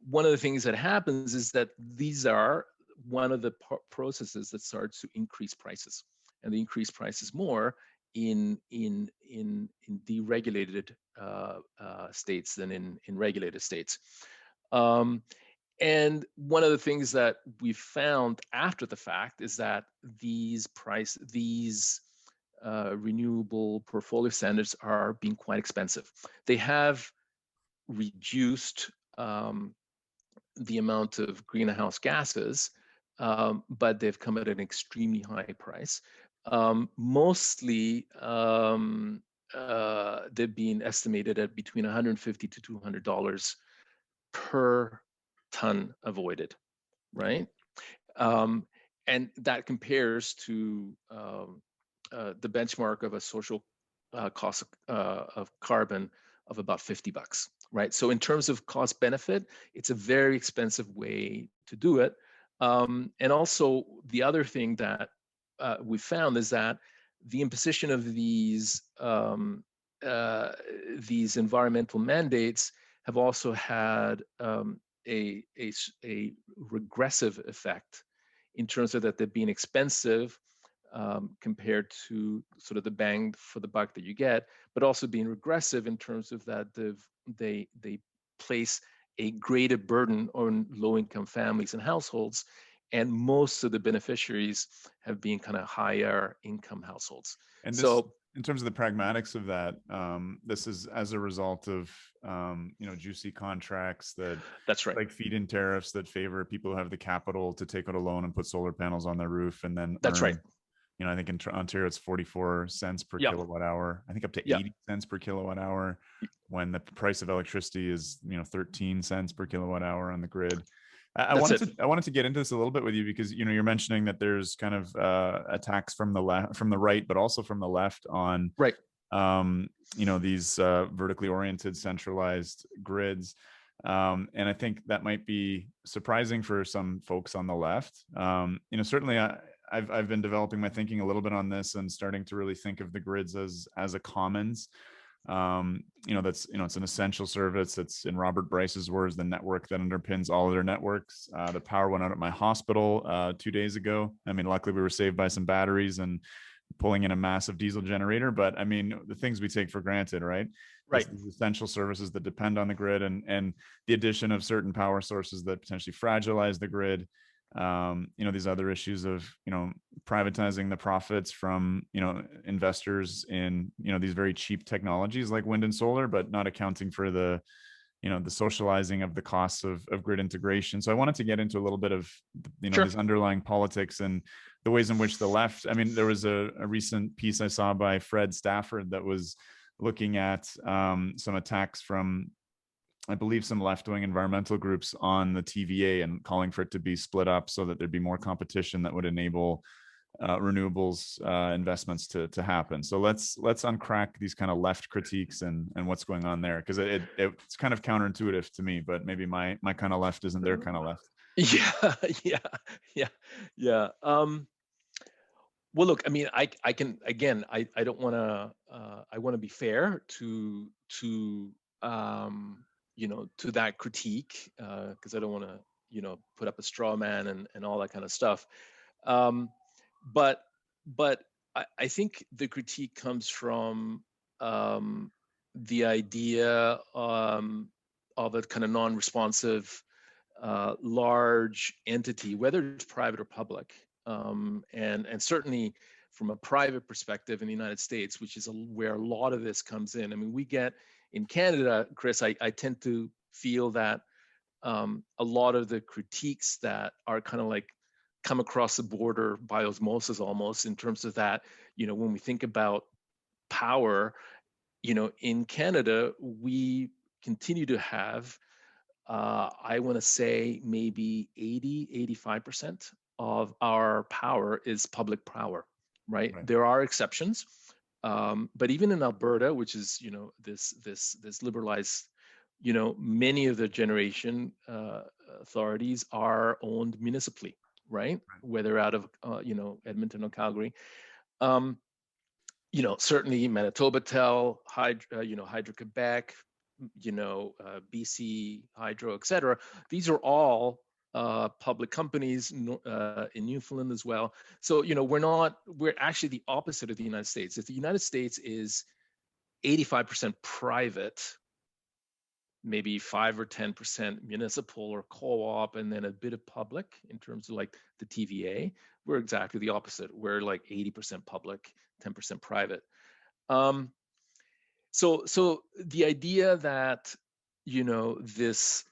one of the things that happens is that these are one of the processes that starts to increase prices, and they increase prices more in deregulated states than in regulated states. And one of the things that we found after the fact is that these renewable portfolio standards are being quite expensive. They have reduced the amount of greenhouse gases, but they've come at an extremely high price. Mostly, they've been estimated at between $150 to $200 per ton avoided, right? And that compares to the benchmark of a social cost of carbon of about $50, right? So in terms of cost benefit, it's a very expensive way to do it. And also the other thing that we found is that the imposition of these environmental mandates have also had a regressive effect, in terms of that they're being expensive compared to sort of the bang for the buck that you get, but also being regressive in terms of that they place a greater burden on low-income families and households, and most of the beneficiaries have been kind of higher income households. And this, so in terms of the pragmatics of that, this is as a result of juicy contracts that's right, like feed-in tariffs that favor people who have the capital to take out a loan and put solar panels on their roof, and then that's right. I think in Ontario it's 44 cents per kilowatt hour. I think up to 80 cents per kilowatt hour, when the price of electricity is 13 cents per kilowatt hour on the grid. I wanted to get into this a little bit with you, because you're mentioning that there's kind of attacks from the right, but also from the left on these vertically oriented centralized grids. And I think that might be surprising for some folks on the left. Certainly I've been developing my thinking a little bit on this, and starting to really think of the grids as a commons. That's it's an essential service. It's, in Robert Bryce's words, the network that underpins all of their networks. The power went out at my hospital 2 days ago. I mean, luckily we were saved by some batteries and pulling in a massive diesel generator, but I mean, the things we take for granted, right? These essential services that depend on the grid, and the addition of certain power sources that potentially fragilize the grid. These other issues of privatizing the profits from investors in these very cheap technologies like wind and solar, but not accounting for the socializing of the costs of grid integration. So I wanted to get into a little bit of these underlying politics and the ways in which the left. I mean, there was a recent piece I saw by Fred Stafford that was looking at some attacks from, I believe, some left-wing environmental groups on the TVA, and calling for it to be split up so that there'd be more competition that would enable renewables investments to happen. So let's uncrack these kind of left critiques and what's going on there, because it's kind of counterintuitive to me, but maybe my kind of left isn't their kind of left. Yeah, yeah, yeah, yeah. Well, look, I mean, I can again, I don't want to. I want to be fair to to that critique, because I don't want to put up a straw man and all that kind of stuff. Um, but but I think the critique comes from the idea of a kind of non-responsive large entity, whether it's private or public, and certainly from a private perspective in the United States, which is where a lot of this comes in. I mean, we get in Canada, Chris, I tend to feel that a lot of the critiques that are kind of like come across the border by osmosis almost, in terms of that, when we think about power, in Canada, we continue to have I want to say maybe 85% of our power is public power, right? Right. There are exceptions, but even in Alberta, which is this liberalized, many of the generation authorities are owned municipally, right? Whether out of Edmonton or Calgary. Um, certainly Manitoba Tel, Hydro Quebec, BC Hydro, et cetera. These are all public companies in Newfoundland as well. So, we're actually the opposite of the United States. If the United States is 85% private, maybe 5 or 10% municipal or co-op, and then a bit of public in terms of like the TVA, we're exactly the opposite. We're like 80% public, 10% private. So the idea that this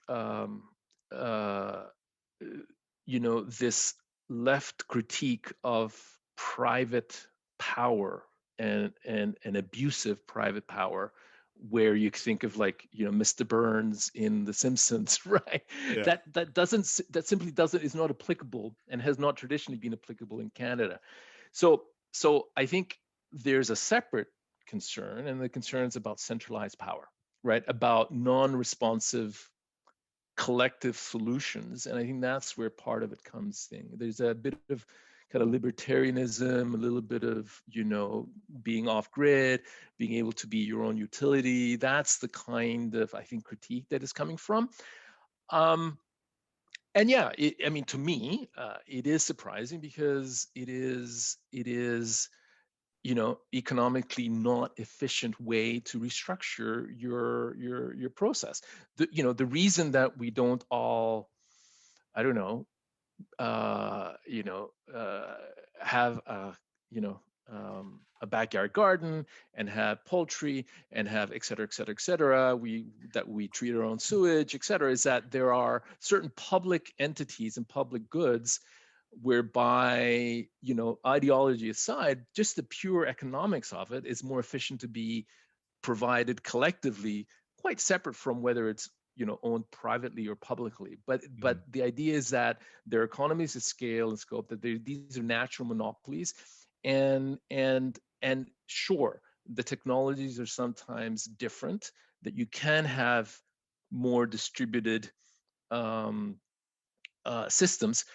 this left critique of private power and abusive private power, where you think of like Mr. Burns in The Simpsons, right? Yeah. That simply doesn't is not applicable and has not traditionally been applicable in Canada. So I think there's a separate concern, and the concern is about centralized power, right? About non-responsive collective solutions. And I think that's where part of it comes in. There's a bit of kind of libertarianism, a little bit of, being off grid, being able to be your own utility. That's the kind of, I think, critique that is coming from. And yeah, I mean, to me, it is surprising because it is economically not efficient way to restructure your process. The reason that we don't all, I don't know, have a backyard garden and have poultry and have et cetera, et cetera, et cetera. We treat our own sewage, et cetera, is that there are certain public entities and public goods whereby, ideology aside, just the pure economics of it is more efficient to be provided collectively, quite separate from whether it's owned privately or publicly. But the idea is that there are economies of scale and scope, that these are natural monopolies, and sure, the technologies are sometimes different, that you can have more distributed systems,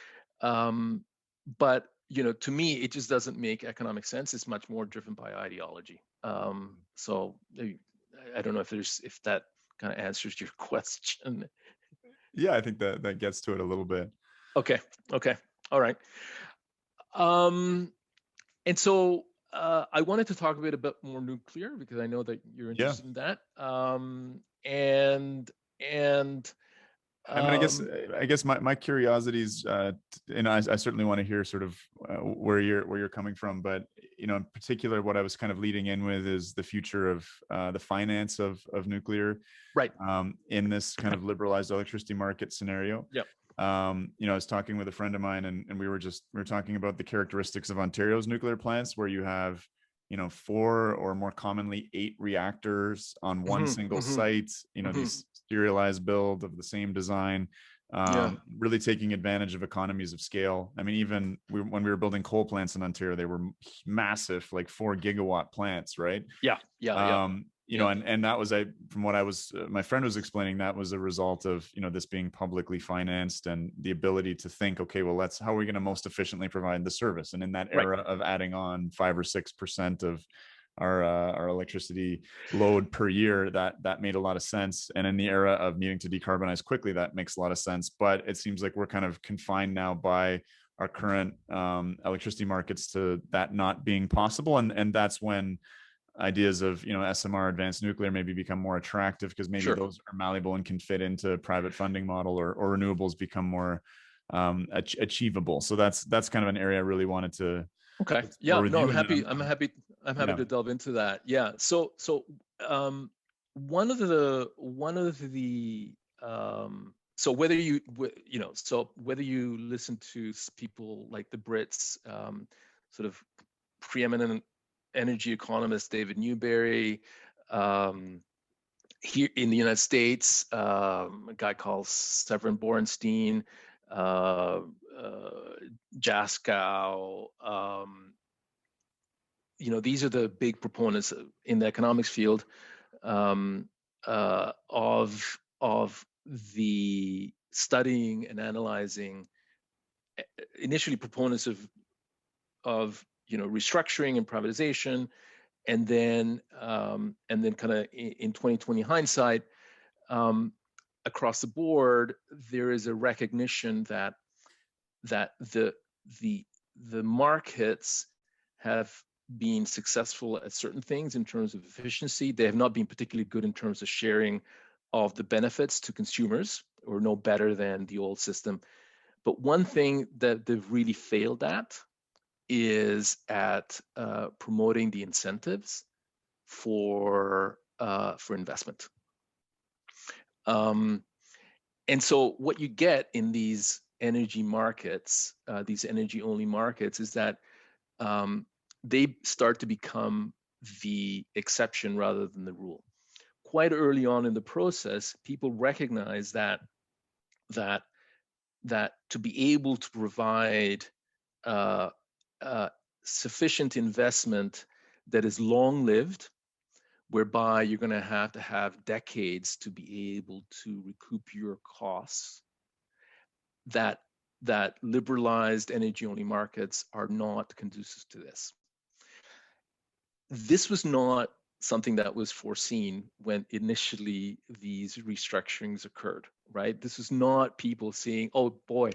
but to me, it just doesn't make economic sense. It's much more driven by ideology. So I don't know if that kind of answers your question. Yeah, I think that gets to it a little bit. Okay. All right. And so I wanted to talk a bit more nuclear, because I know that you're interested in that. And I mean, I guess my curiosities, and I certainly want to hear sort of where you're coming from, but in particular, what I was kind of leading in with is the future of the finance of nuclear, right, in this kind of liberalized electricity market scenario. Yeah. I was talking with a friend of mine, and we were talking about the characteristics of Ontario's nuclear plants, where you have 4 or more commonly 8 reactors on one single site, these serialized build of the same design, really taking advantage of economies of scale. I mean, even when we were building coal plants in Ontario, they were massive, like 4 gigawatt plants, right? Yeah. you know, and that was, from what I was, my friend was explaining, that was a result of, you know, this being publicly financed and the ability to think, okay, well, how are we going to most efficiently provide the service? And in that Right. era of adding on 5 or 6% of our electricity load per year, that made a lot of sense. And in the era of needing to decarbonize quickly, that makes a lot of sense. But it seems like we're kind of confined now by our current electricity markets to that not being possible. And that's when ideas of, you know, SMR, advanced nuclear, maybe become more attractive, because maybe those are malleable and can fit into private funding model, or renewables become more achievable. So that's kind of an area I really wanted to explore with you. I'm happy. I'm happy to delve into that. Yeah. So one of the so whether you listen to people like the Brits, sort of preeminent energy economist David Newberry, here in the United States, a guy called Severin Borenstein, Jaskow, you know, these are the big proponents in the economics field of the studying and analyzing, initially proponents of you know, restructuring and privatization, and then kind of in 2020 hindsight, across the board, there is a recognition that the markets have been successful at certain things in terms of efficiency. They have not been particularly good in terms of sharing of the benefits to consumers, or no better than the old system. But one thing that they've really failed at is at promoting the incentives for investment. And so what you get in these energy markets, these energy-only markets, is that they start to become the exception rather than the rule. Quite early on in the process, people recognize that to be able to provide sufficient investment that is long-lived, whereby you're going to have decades to be able to recoup your costs, that liberalized energy-only markets are not conducive to this. This was not something that was foreseen when initially these restructurings occurred, right? This was not people saying, oh boy,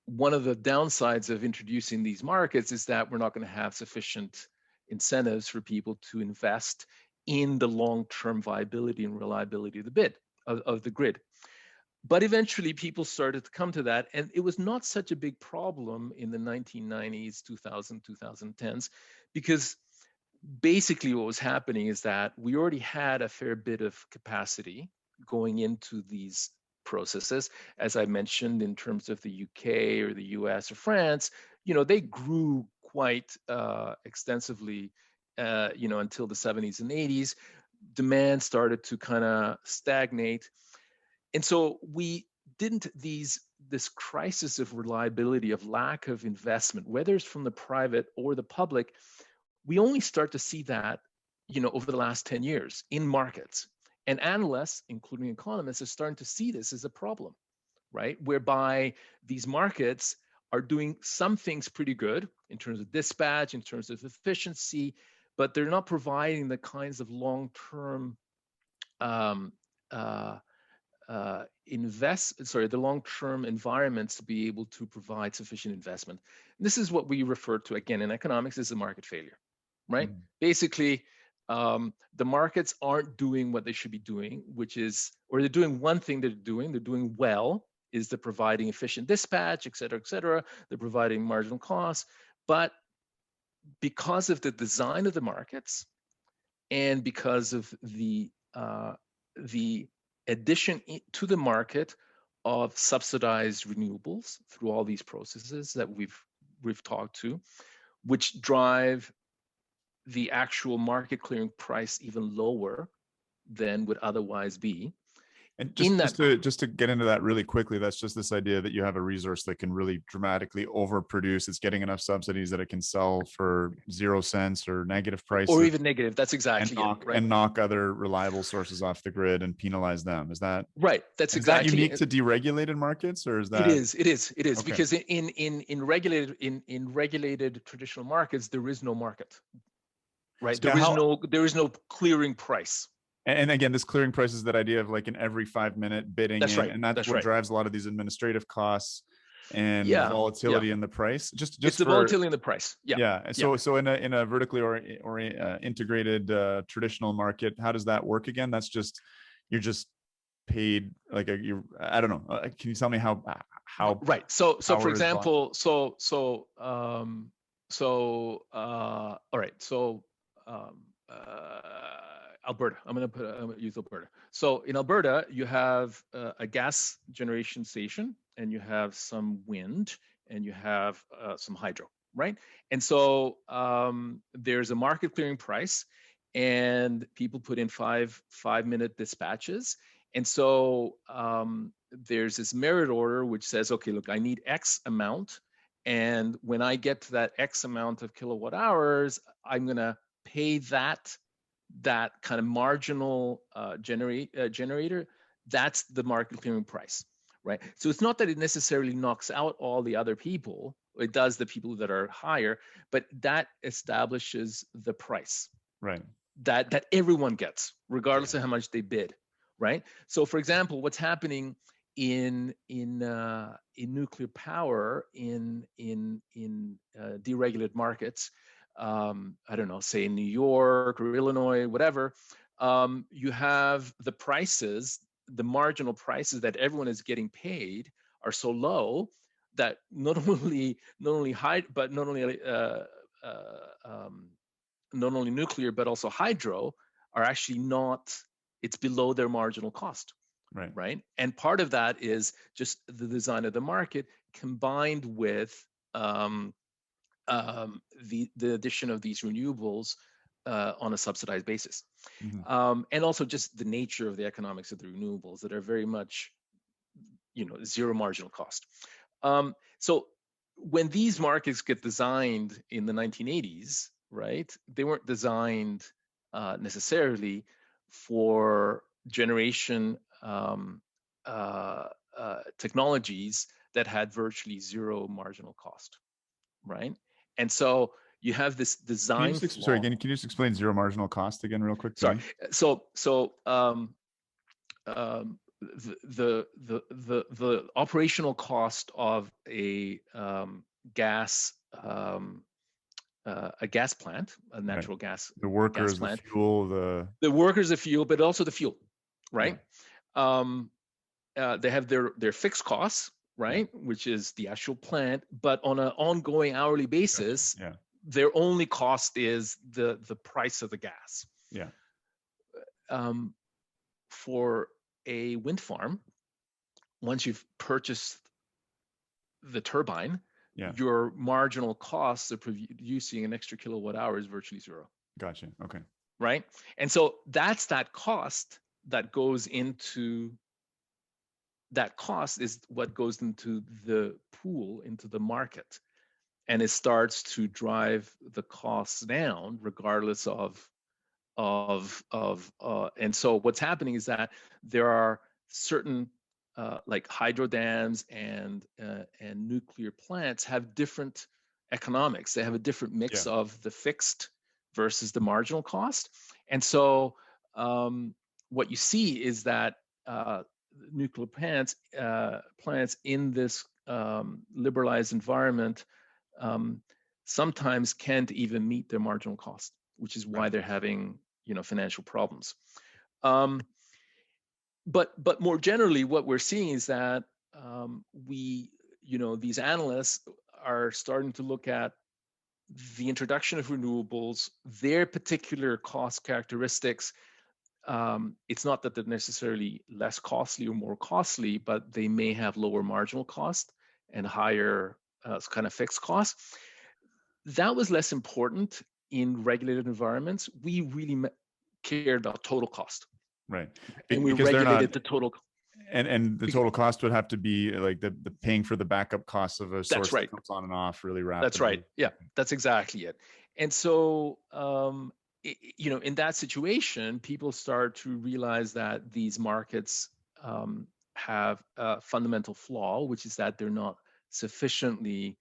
one of the downsides of introducing these markets is that we're not going to have sufficient incentives for people to invest in the long-term viability and reliability of the grid. But eventually people started to come to that, and it was not such a big problem in the 1990s, 2010s, because basically what was happening is that we already had a fair bit of capacity going into these processes. As I mentioned, in terms of the UK or the US or France, you know, they grew quite extensively, you know, until the 70s and 80s. Demand started to kind of stagnate. And so we didn't, this crisis of reliability, of lack of investment, whether it's from the private or the public, we only start to see that, you know, over the last 10 years in markets. And analysts, including economists, are starting to see this as a problem, right? Whereby these markets are doing some things pretty good in terms of dispatch, in terms of efficiency, but they're not providing the kinds of long-term the long-term environments to be able to provide sufficient investment. And this is what we refer to, again, in economics, as a market failure, right? Basically, the markets aren't doing what they should be doing, which is, or they're doing one thing they're doing well, is they're providing efficient dispatch, et cetera, they're providing marginal costs. But because of the design of the markets, and because of the addition to the market of subsidized renewables through all these processes that we've talked to, which drive the actual market clearing price even lower than would otherwise be, And in that. just to get into that really quickly, that's just this idea that you have a resource that can really dramatically overproduce. It's getting enough subsidies that it can sell for 0 cents or negative prices, or even negative. That's exactly it, right? And knock other reliable sources off the grid and penalize them. Is that right? That's is that exactly unique to deregulated markets, or is that? It is okay. Because in regulated traditional markets, there is no market, right? So there is no clearing price. And again, this clearing price is that idea of like an every 5-minute bidding. That's right. And that's what drives a lot of these administrative costs and volatility in the price. Just it's the volatility in the price. Yeah. So in a vertically or integrated traditional market, how does that work again? That's just, you're just paid like I don't know. Can you tell me how right? So for example, all right. So Alberta. I'm going to use Alberta. So in Alberta, you have a gas generation station, and you have some wind, and you have some hydro, right? And so there's a market clearing price, and people put in 5-minute dispatches. And so there's this merit order which says, okay, look, I need X amount, and when I get to that X amount of kilowatt hours, I'm going to pay that kind of marginal generator. That's the market clearing price, right? So it's not that it necessarily knocks out all the other people. It does the people that are higher, but that establishes the price, right? That everyone gets, regardless of how much they bid, right? So, for example, what's happening in nuclear power in deregulated markets, I don't know, say in New York or Illinois, whatever, you have the prices, the marginal prices that everyone is getting paid are so low that not only nuclear, but also hydro are actually not, it's below their marginal cost. Right. And part of that is just the design of the market combined with the addition of these renewables on a subsidized basis. Mm-hmm. And also just the nature of the economics of the renewables that are very much, zero marginal cost. So when these markets get designed in the 1980s, right, they weren't designed necessarily for generation technologies that had virtually zero marginal cost, right? And so you have this design. Sorry, again, can you just explain zero marginal cost again, real quick? Sorry. So the operational cost of a gas plant, a natural gas, the workers, gas plant, the fuel, the workers, the fuel, but also the fuel, right? They have their fixed costs, right, which is the actual plant, but on an ongoing hourly basis, their only cost is the price of the gas. For a wind farm, once you've purchased the turbine, your marginal costs of producing an extra kilowatt hour is virtually zero. Gotcha. Okay. Right. And so that's that cost that goes into, that cost is what goes into the pool, into the market. And it starts to drive the costs down regardless of and so what's happening is that there are certain like hydro dams and nuclear plants have different economics. They have a different mix of the fixed versus the marginal cost. And so what you see is that nuclear plants in this liberalized environment sometimes can't even meet their marginal cost, which is why they're having financial problems. But more generally, what we're seeing is that these analysts are starting to look at the introduction of renewables, their particular cost characteristics. It's not that they're necessarily less costly or more costly, but they may have lower marginal cost and higher kind of fixed costs. That was less important in regulated environments. We really cared about total cost. Right. And we regulated the total. And the total cost would have to be like the paying for the backup costs of a source that comes on and off really rapidly. That's right. Yeah, that's exactly it. And so, in that situation, people start to realize that these markets have a fundamental flaw, which is that they're not sufficiently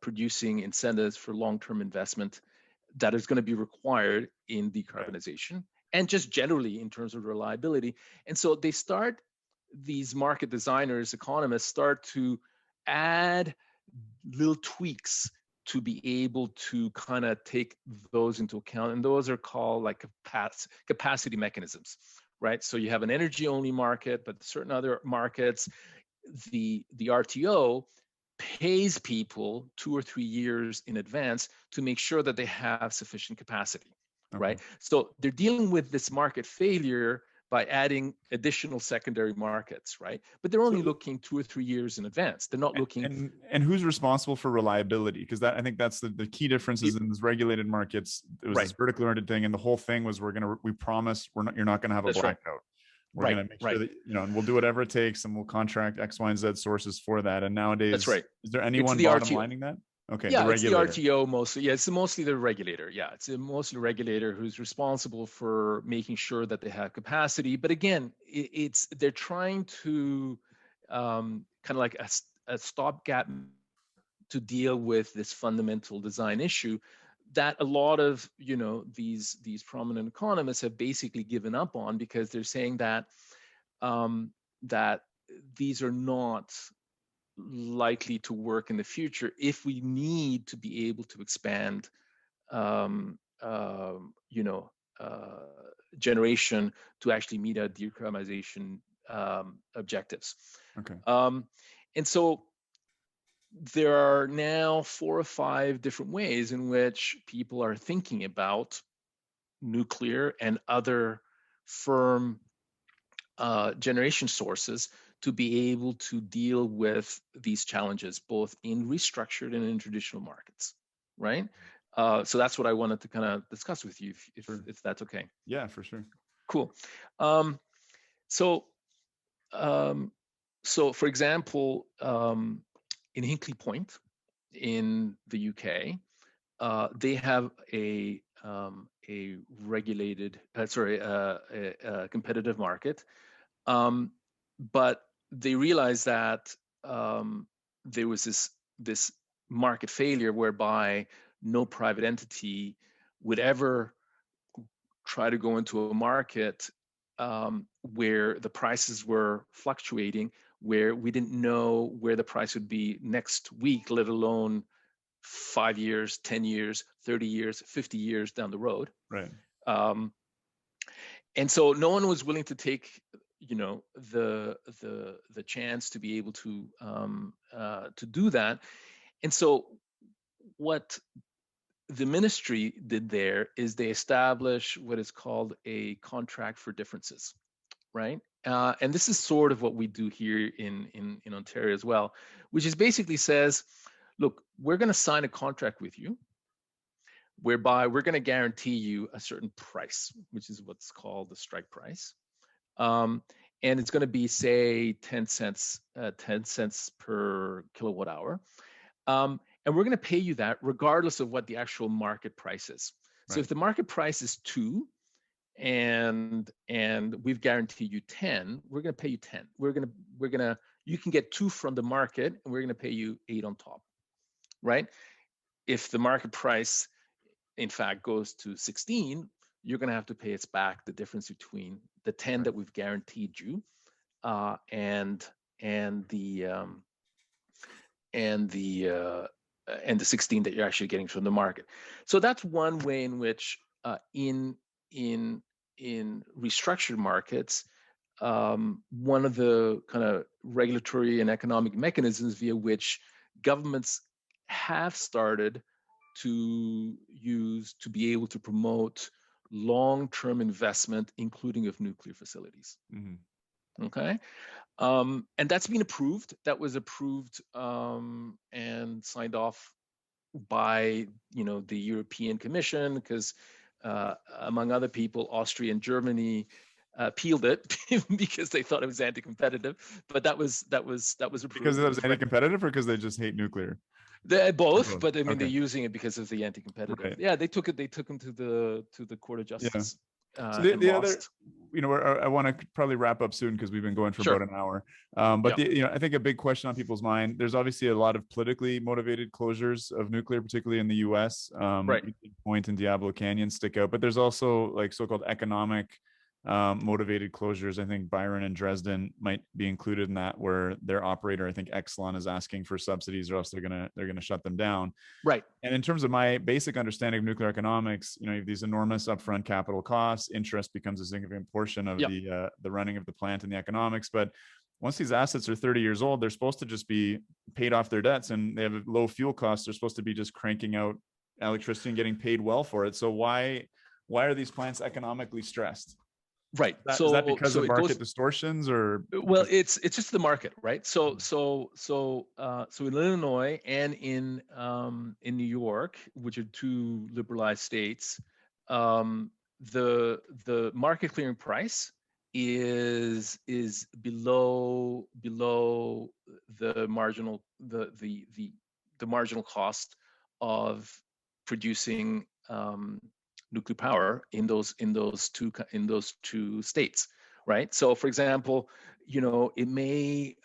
producing incentives for long-term investment that is going to be required in decarbonization and just generally in terms of reliability. And so these market designers, economists start to add little tweaks to be able to kind of take those into account. And those are called like capacity mechanisms, right? So you have an energy only market, but certain other markets, the RTO pays people 2 or 3 years in advance to make sure that they have sufficient capacity, right? So they're dealing with this market failure by adding additional secondary markets, right? But they're only looking 2 or 3 years in advance. They're not looking. And who's responsible for reliability? Because I think that's the key differences in these regulated markets. It was this vertically oriented thing, and the whole thing was we promise you're not going to have a blackout. We're going to make sure that, and we'll do whatever it takes, and we'll contract X, Y, and Z sources for that. And nowadays, is there anyone bottom lining that? Okay, yeah, it's the RTO mostly. Yeah, it's mostly the regulator. Yeah, it's mostly the regulator who's responsible for making sure that they have capacity. But again, they're trying to kind of like a stopgap to deal with this fundamental design issue that a lot of these prominent economists have basically given up on, because they're saying that that these are not likely to work in the future if we need to be able to expand generation to actually meet our decarbonization objectives. And so there are now 4 or 5 different ways in which people are thinking about nuclear and other firm generation sources to be able to deal with these challenges, both in restructured and in traditional markets, right? So that's what I wanted to kind of discuss with you, if that's okay. Yeah, for sure. Cool. So for example, in Hinkley Point in the UK, they have a regulated, a competitive market, but they realized that there was this market failure whereby no private entity would ever try to go into a market where the prices were fluctuating, where we didn't know where the price would be next week, let alone 5 years, 10 years, 30 years, 50 years down the road. Right. And so no one was willing to take, the chance to be able to do that. And so what the ministry did there is they established what is called a contract for differences, right? And this is sort of what we do here in Ontario as well, which is basically says, look, we're going to sign a contract with you whereby we're going to guarantee you a certain price, which is what's called the strike price. And it's going to be, say, 10 cents per kilowatt hour. And we're going to pay you that regardless of what the actual market price is. Right. So if the market price is 2 and we've guaranteed you 10, we're going to pay you 10. You can get 2 from the market, and we're going to pay you 8 on top, right? If the market price, in fact, goes to 16, you're going to have to pay us back the difference between the 10 that we've guaranteed you and the 16 that you're actually getting from the market. So that's one way in which in restructured markets, one of the kind of regulatory and economic mechanisms via which governments have started to use to be able to promote long-term investment, including of nuclear facilities. Mm-hmm. Okay. And that's been approved. That was approved and signed off by the European Commission, because among other people, Austria and Germany appealed it because they thought it was anti-competitive. But that was Because approved. it It was was anti-competitive, or because they just hate nuclear? they're Or both, both. but I mean they're Okay. using it because of the anti-competitive. Right. Yeah, they took it. They took them to the Court of Yeah. Justice So and the other, lost. I want to probably wrap up soon because we've been going for Sure. about an hour. But Yeah. I think a big question on people's mind. There's obviously a lot of politically motivated closures of nuclear, particularly in the U.S. Right. Point and Diablo Canyon stick out, but there's also like so-called economic motivated closures. I think Byron and Dresden might be included in that, where their operator, I think Exelon, is asking for subsidies, or else they're gonna shut them down. Right. And in terms of my basic understanding of nuclear economics, you have these enormous upfront capital costs. Interest becomes a significant portion of Yeah. the running of the plant and the economics. But once these assets are 30 years old, they're supposed to just be paid off their debts, and they have a low fuel costs. They're supposed to be just cranking out electricity and getting paid well for it. So why are these plants economically stressed? Right. Is that because So of it goes. market distortions, or Well, just, it's just the market, right? So in Illinois and in New York, which are two liberalized states, the market clearing price is below the marginal the marginal cost of producing nuclear power in those two states, right? So, for example, it may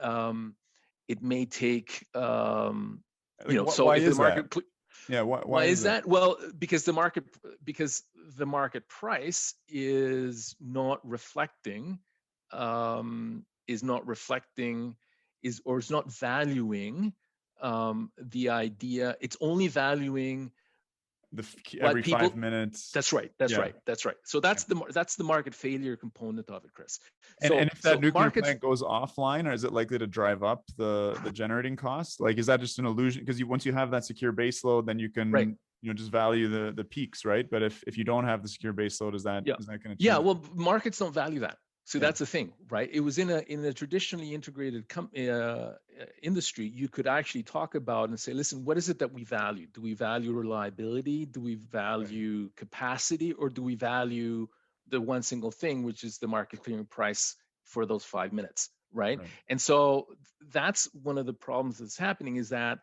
take like, so why if the is that? market Yeah, why why is is that? that? Well, because the market price is not reflecting is not valuing the idea. It's only valuing Every what people. 5 minutes. That's right. That's Yeah. right. That's right. So Yeah. that's the market failure component of it, Chris. And So if that nuclear markets. plant goes offline, or is it likely to drive up the generating costs? Like, is that just an illusion? Because once you have that secure base load, then you Right. can just value the peaks, right? But if you don't have the secure base load, is that Yeah. going to Yeah. change? Well, markets don't value that. So Yeah. that's the thing, right? It was in a traditionally integrated industry. You could actually talk about and say, listen, what is it that we value? Do we value reliability? Do we value capacity? Or do we value the one single thing, which is the market clearing price for those 5 minutes, right? Right. And so that's one of the problems that's happening, is that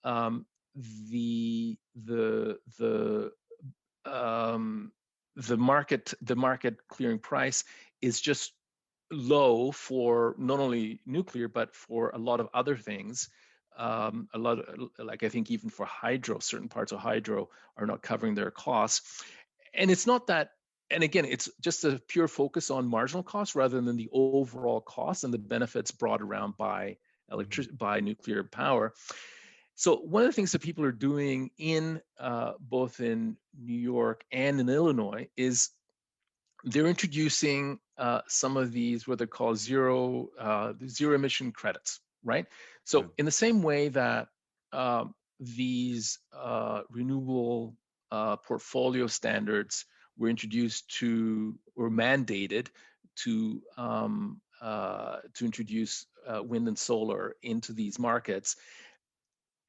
the um, the market clearing price is just low for not only nuclear but for a lot of other things. A lot of, like, I think even for hydro, certain parts of hydro are not covering their costs. And it's not that, and again, it's just a pure focus on marginal costs rather than the overall costs and the benefits brought around by by nuclear power. So one of the things that people are doing in both in New York and in Illinois is they're introducing some of these what they're called zero emission credits, right? So Yeah. in the same way that these renewable portfolio standards were introduced to or mandated to introduce wind and solar into these markets,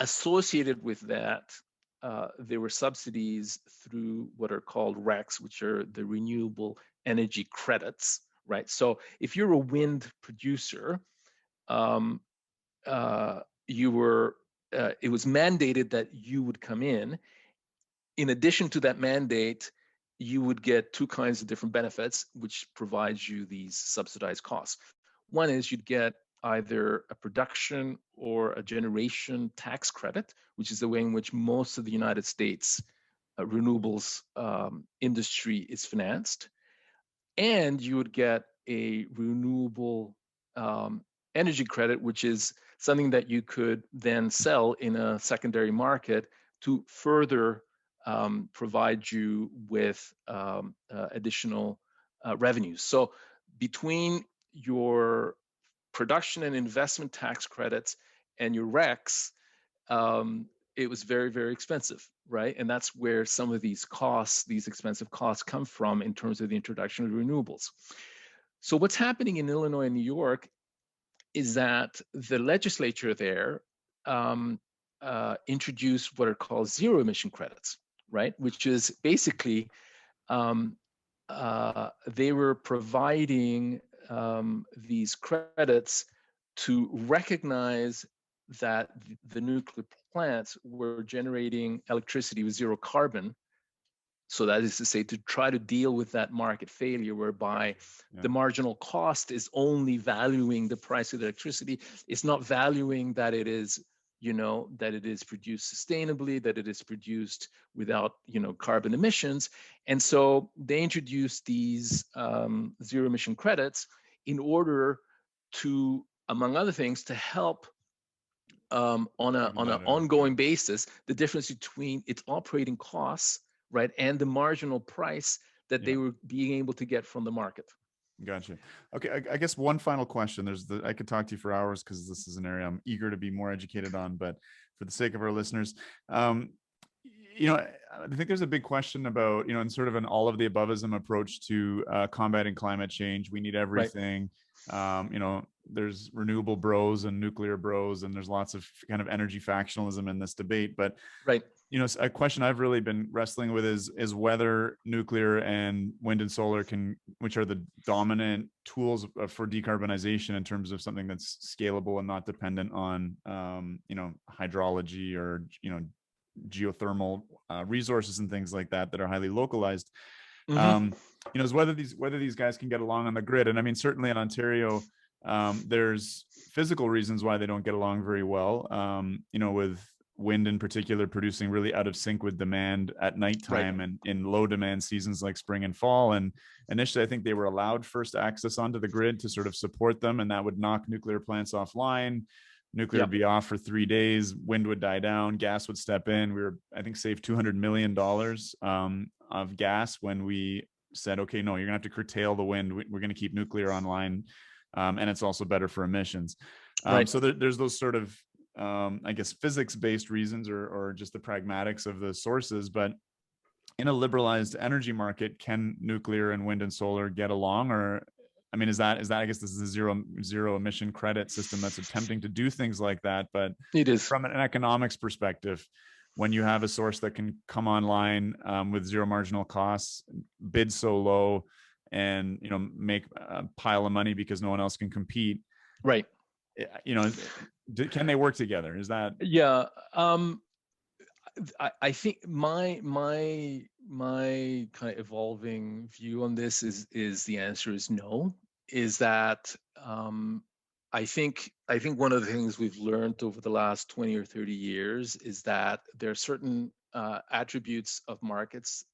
associated with that, there were subsidies through what are called RECs, which are the renewable energy credits, right? So if you're a wind producer, you were it was mandated that you would come in. In addition to that mandate, you would get two kinds of different benefits, which provides you these subsidized costs. One is you'd get either a production or a generation tax credit, which is the way in which most of the United States renewables industry is financed. And you would get a renewable energy credit, which is something that you could then sell in a secondary market to further provide you with additional revenues. So between your production and investment tax credits and your RECs, it was very, very expensive, right? And that's where some of these costs, these expensive costs, come from in terms of the introduction of renewables. So what's happening in Illinois and New York is that the legislature there introduced what are called zero emission credits, right? Which is basically they were providing these credits to recognize that the nuclear plants were generating electricity with zero carbon. So that is to say, to try to deal with that market failure whereby the marginal cost is only valuing the price of the electricity. It's not valuing that it is, that it is produced sustainably, that it is produced without, carbon emissions. And so they introduced these zero emission credits in order to, among other things, to help on an ongoing basis, the difference between its operating costs, right, and the marginal price that they were being able to get from the market. Gotcha. Okay, I guess one final question. I could talk to you for hours because this is an area I'm eager to be more educated on, but for the sake of our listeners, I think there's a big question about, in sort of an all of the aboveism approach to combating climate change. We need everything. Right. There's renewable bros and nuclear bros, and there's lots of kind of energy factionalism in this debate. But right. A question I've really been wrestling with is whether nuclear and wind and solar which are the dominant tools for decarbonization in terms of something that's scalable and not dependent on, hydrology or, geothermal resources and things like that are highly localized. Is whether these guys can get along on the grid. And I mean, certainly in Ontario, there's physical reasons why they don't get along very well. With wind in particular producing really out of sync with demand at nighttime, right, and in low demand seasons like spring and fall. And initially, I think they were allowed first access onto the grid to sort of support them, and that would knock nuclear plants offline. Nuclear would be off for 3 days, wind would die down, gas would step in. We were, I think, saved $200 million of gas when we said, okay, no, you're gonna have to curtail the wind. We're gonna keep nuclear online. And it's also better for emissions. Right. So there's those sort of, I guess, physics-based reasons or just the pragmatics of the sources. But in a liberalized energy market, can nuclear and wind and solar get along? Or, I mean, is that I guess this is a zero emission credit system that's attempting to do things like that. But it is, from an economics perspective, when you have a source that can come online with zero marginal costs, bid so low, and make a pile of money because no one else can compete, right? Can they work together? Is that? Yeah. I think my kind of evolving view on this is the answer is no. Is that I think one of the things we've learned over the last 20 or 30 years is that there are certain attributes of markets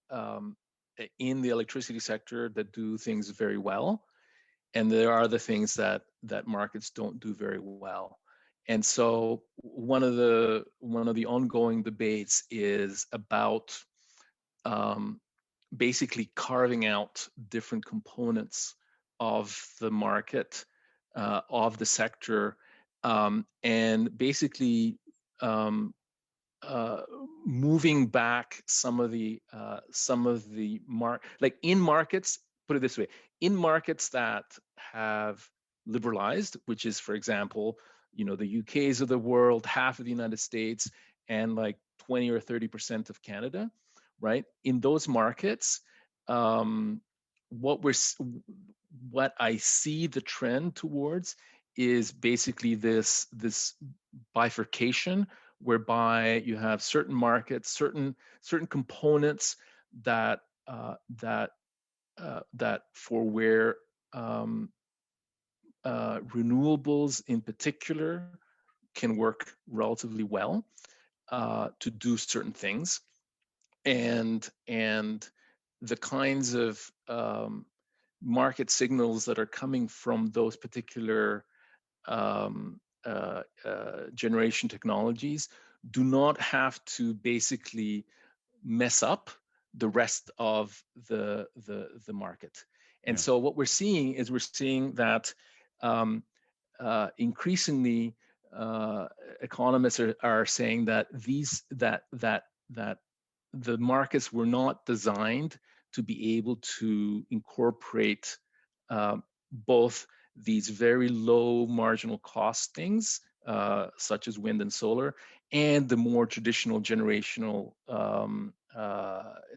in the electricity sector that do things very well, and there are the things that markets don't do very well. And so one of the ongoing debates is about basically carving out different components of the market, of the sector, and basically moving back some of the like in markets. Put it this way: in markets that have liberalized, which is, for example, the UKs of the world, half of the United States, and like 20 or 30% of Canada, right? In those markets, what I see the trend towards is basically this bifurcation, whereby you have certain markets, certain components that for where renewables in particular can work relatively well to do certain things, and the kinds of market signals that are coming from those particular generation technologies do not have to basically mess up the rest of the market. And so what we're seeing is that increasingly economists are saying that that the markets were not designed to be able to incorporate both these very low marginal cost things, such as wind and solar, and the more traditional generational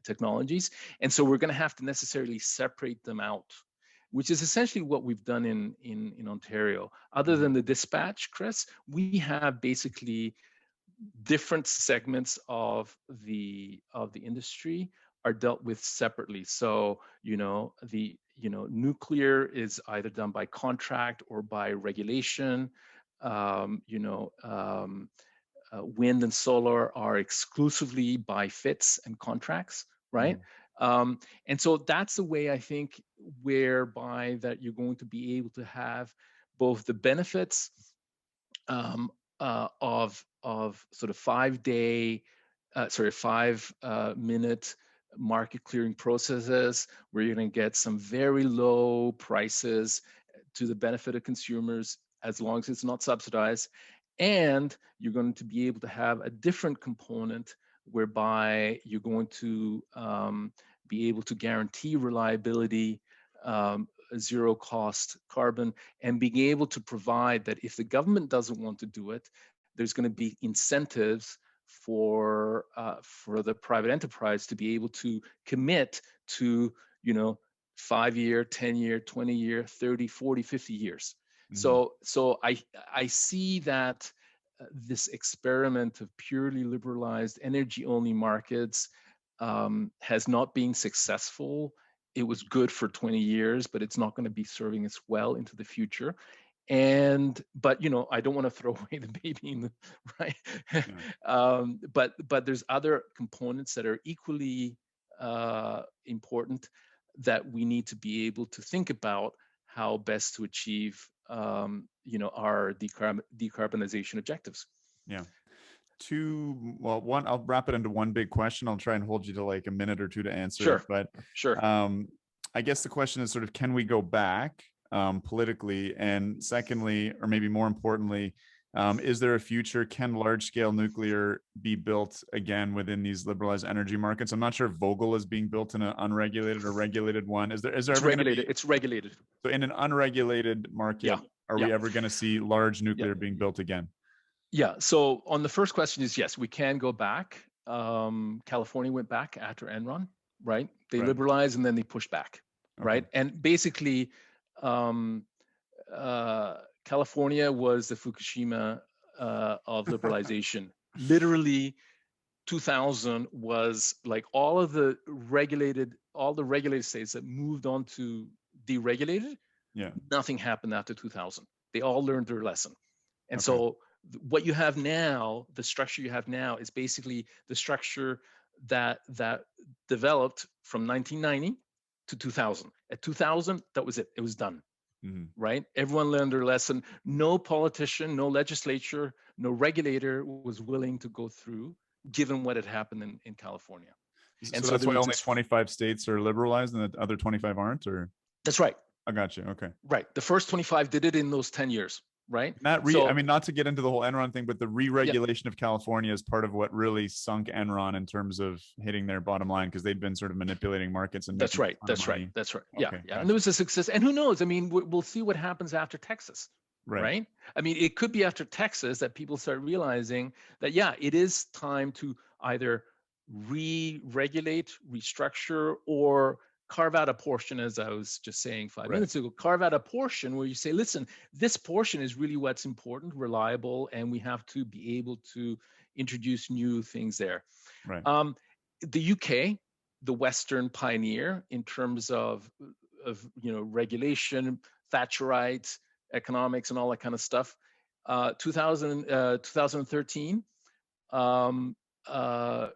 technologies. And so we're going to have to necessarily separate them out, which is essentially what we've done in Ontario. Other than the dispatch, Chris, we have basically different segments of the industry are dealt with separately. So nuclear is either done by contract or by regulation. Wind and solar are exclusively by fits and contracts, right? And so that's the way I think whereby that you're going to be able to have both the benefits of sort of 5-minute market clearing processes where you're going to get some very low prices to the benefit of consumers as long as it's not subsidized. And you're going to be able to have a different component whereby you're going to be able to guarantee reliability, zero cost carbon, and being able to provide that if the government doesn't want to do it, there's going to be incentives for the private enterprise to be able to commit to 5-year, 10-year, 20-year, 30, 40, 50 years. So I see that this experiment of purely liberalized energy-only markets has not been successful. It was good for 20 years, but it's not going to be serving us well into the future. But I don't want to throw away the baby, right? But there's other components that are equally important that we need to be able to think about how best to achieve our decarbonization objectives. Yeah. One, I'll wrap it into one big question. I'll try and hold you to like a minute or two to answer. Sure. It, but sure. I guess the question is sort of, can we go back politically? And secondly, or maybe more importantly, is there a future? Can large-scale nuclear be built again within these liberalized energy markets? I'm not sure if Vogtle is being built in an unregulated or regulated one. Is there it's ever regulated? It's regulated. So in an unregulated market, are we ever going to see large nuclear being built again? Yeah. So on the first question is yes, we can go back. California went back after Enron, right? They liberalized and then they pushed back, right? And basically, California was the Fukushima of liberalization. Literally, 2000 was like all the regulated states that moved on to deregulated. Nothing happened after 2000. They all learned their lesson, and so what you have now, the structure you have now, is basically the structure that developed from 1990 to 2000. At 2000, that was it. It was done. Right? Everyone learned their lesson. No politician, no legislature, no regulator was willing to go through, given what had happened in California. And so that's why only 25 states are liberalized and the other 25 aren't, or? That's right. I got you. Okay. Right. The first 25 did it in those 10 years. Right. I mean, not to get into the whole Enron thing, but the re-regulation of California is part of what really sunk Enron in terms of hitting their bottom line, because they'd been sort of manipulating markets. And that's right. That's right. That's right. Yeah. Okay, yeah. And there was a success. And who knows? I mean, we'll see what happens after Texas. Right. I mean, it could be after Texas that people start realizing that, it is time to either re-regulate, restructure, or carve out a portion, as I was just saying 5 minutes ago, carve out a portion where you say, listen, this portion is really what's important, reliable, and we have to be able to introduce new things there. Right. The UK, the Western pioneer in terms of regulation, Thatcherite, economics, and all that kind of stuff, 2013,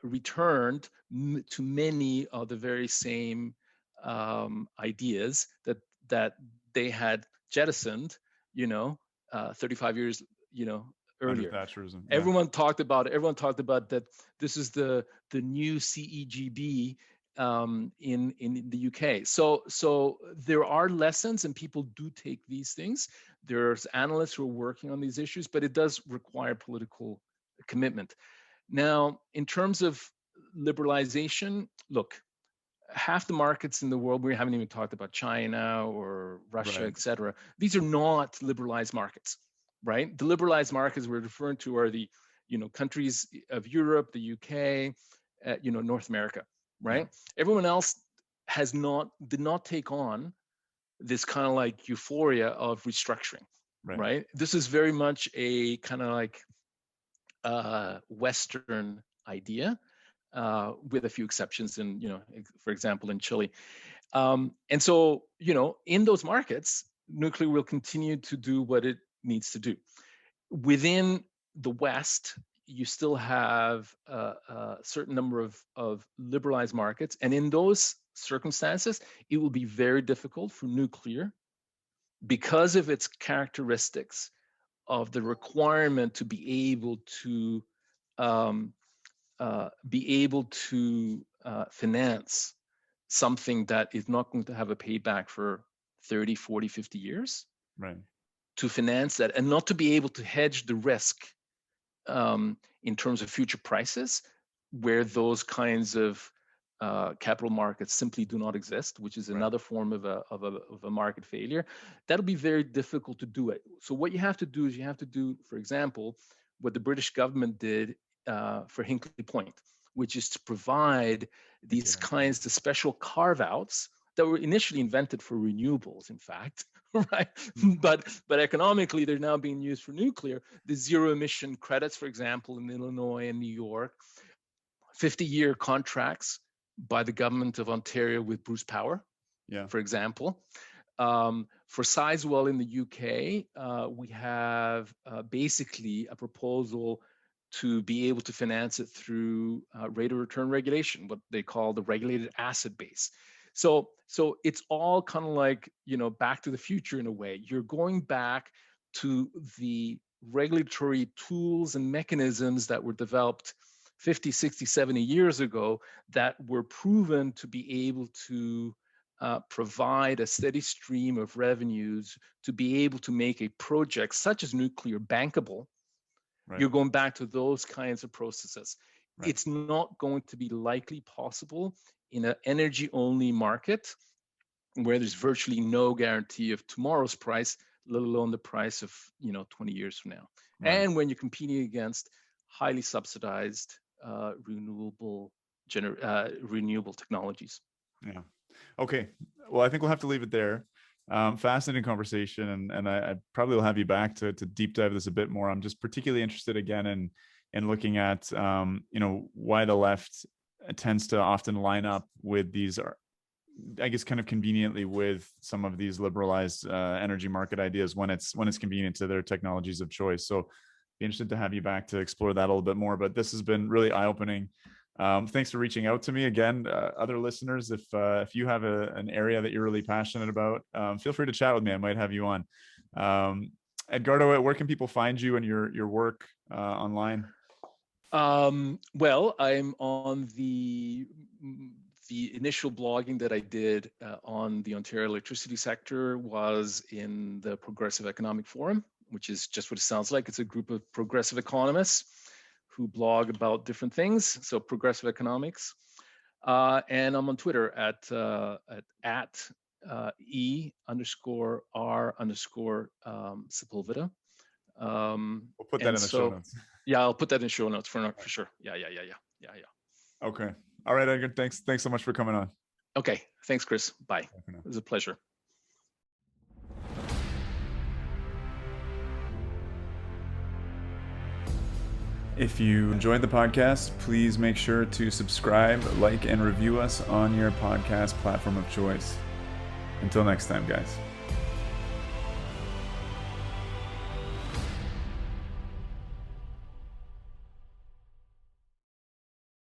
returned to many of the very same ideas that they had jettisoned, 35 years, earlier. Thatcherism. Everyone talked about it. Everyone talked about that. This is the new CEGB in the UK. So there are lessons, and people do take these things. There's analysts who are working on these issues, but it does require political commitment. Now, in terms of liberalization, look, half the markets in the world, we haven't even talked about China or Russia, et cetera. These are not liberalized markets, right? The liberalized markets we're referring to are the, countries of Europe, the UK, North America, right? Everyone else did not take on this kind of like euphoria of restructuring, right? This is very much a kind of like Western idea, with a few exceptions in, for example, in Chile. And so, in those markets, nuclear will continue to do what it needs to do. Within the West, you still have a certain number of liberalized markets. And in those circumstances, it will be very difficult for nuclear, because of its characteristics of the requirement to be able to finance something that is not going to have a payback for 30, 40, 50 years, right? To finance that and not to be able to hedge the risk in terms of future prices, where those kinds of capital markets simply do not exist, which is another form of a market failure. That'll be very difficult to do it. So what you have to do is you have to do, for example, what the British government did for Hinkley Point, which is to provide these kinds of special carve-outs that were initially invented for renewables, in fact, right? But economically, they're now being used for nuclear. The zero emission credits, for example, in Illinois and New York, 50-year contracts by the government of Ontario with Bruce Power, for example. For Sizewell in the UK, we have basically a proposal to be able to finance it through rate of return regulation, what they call the regulated asset base. So it's all kind of like, back to the future in a way. You're going back to the regulatory tools and mechanisms that were developed 50, 60, 70 years ago that were proven to be able to provide a steady stream of revenues to be able to make a project such as nuclear bankable. You're going back to those kinds of processes. It's not going to be likely possible in an energy-only market where there's virtually no guarantee of tomorrow's price, let alone the price of 20 years from now. And when you're competing against highly subsidized renewable technologies. Yeah. Okay. Well, I think we'll have to leave it there. Fascinating conversation, and I probably will have you back to deep dive this a bit more. I'm just particularly interested again in looking at why the left tends to often line up with these, I guess, kind of conveniently with some of these liberalized energy market ideas when it's convenient to their technologies of choice. So be interested to have you back to explore that a little bit more. But this has been really eye-opening. Thanks for reaching out to me again. Other listeners, if you have an area that you're really passionate about, feel free to chat with me. I might have you on. Edgardo, where can people find you and your work online? Well, I'm on the initial blogging that I did on the Ontario electricity sector was in the Progressive Economic Forum, which is just what it sounds like. It's a group of progressive economists who blog about different things. So progressive economics. And I'm on Twitter at E_R_Sepulveda. We'll put that in the show notes. Yeah, I'll put that in show notes for sure. Yeah. Okay. All right, Edgar. Thanks so much for coming on. Okay. Thanks, Chris. Bye. It was a pleasure. If you enjoyed the podcast, please make sure to subscribe, like, and review us on your podcast platform of choice. Until next time, guys.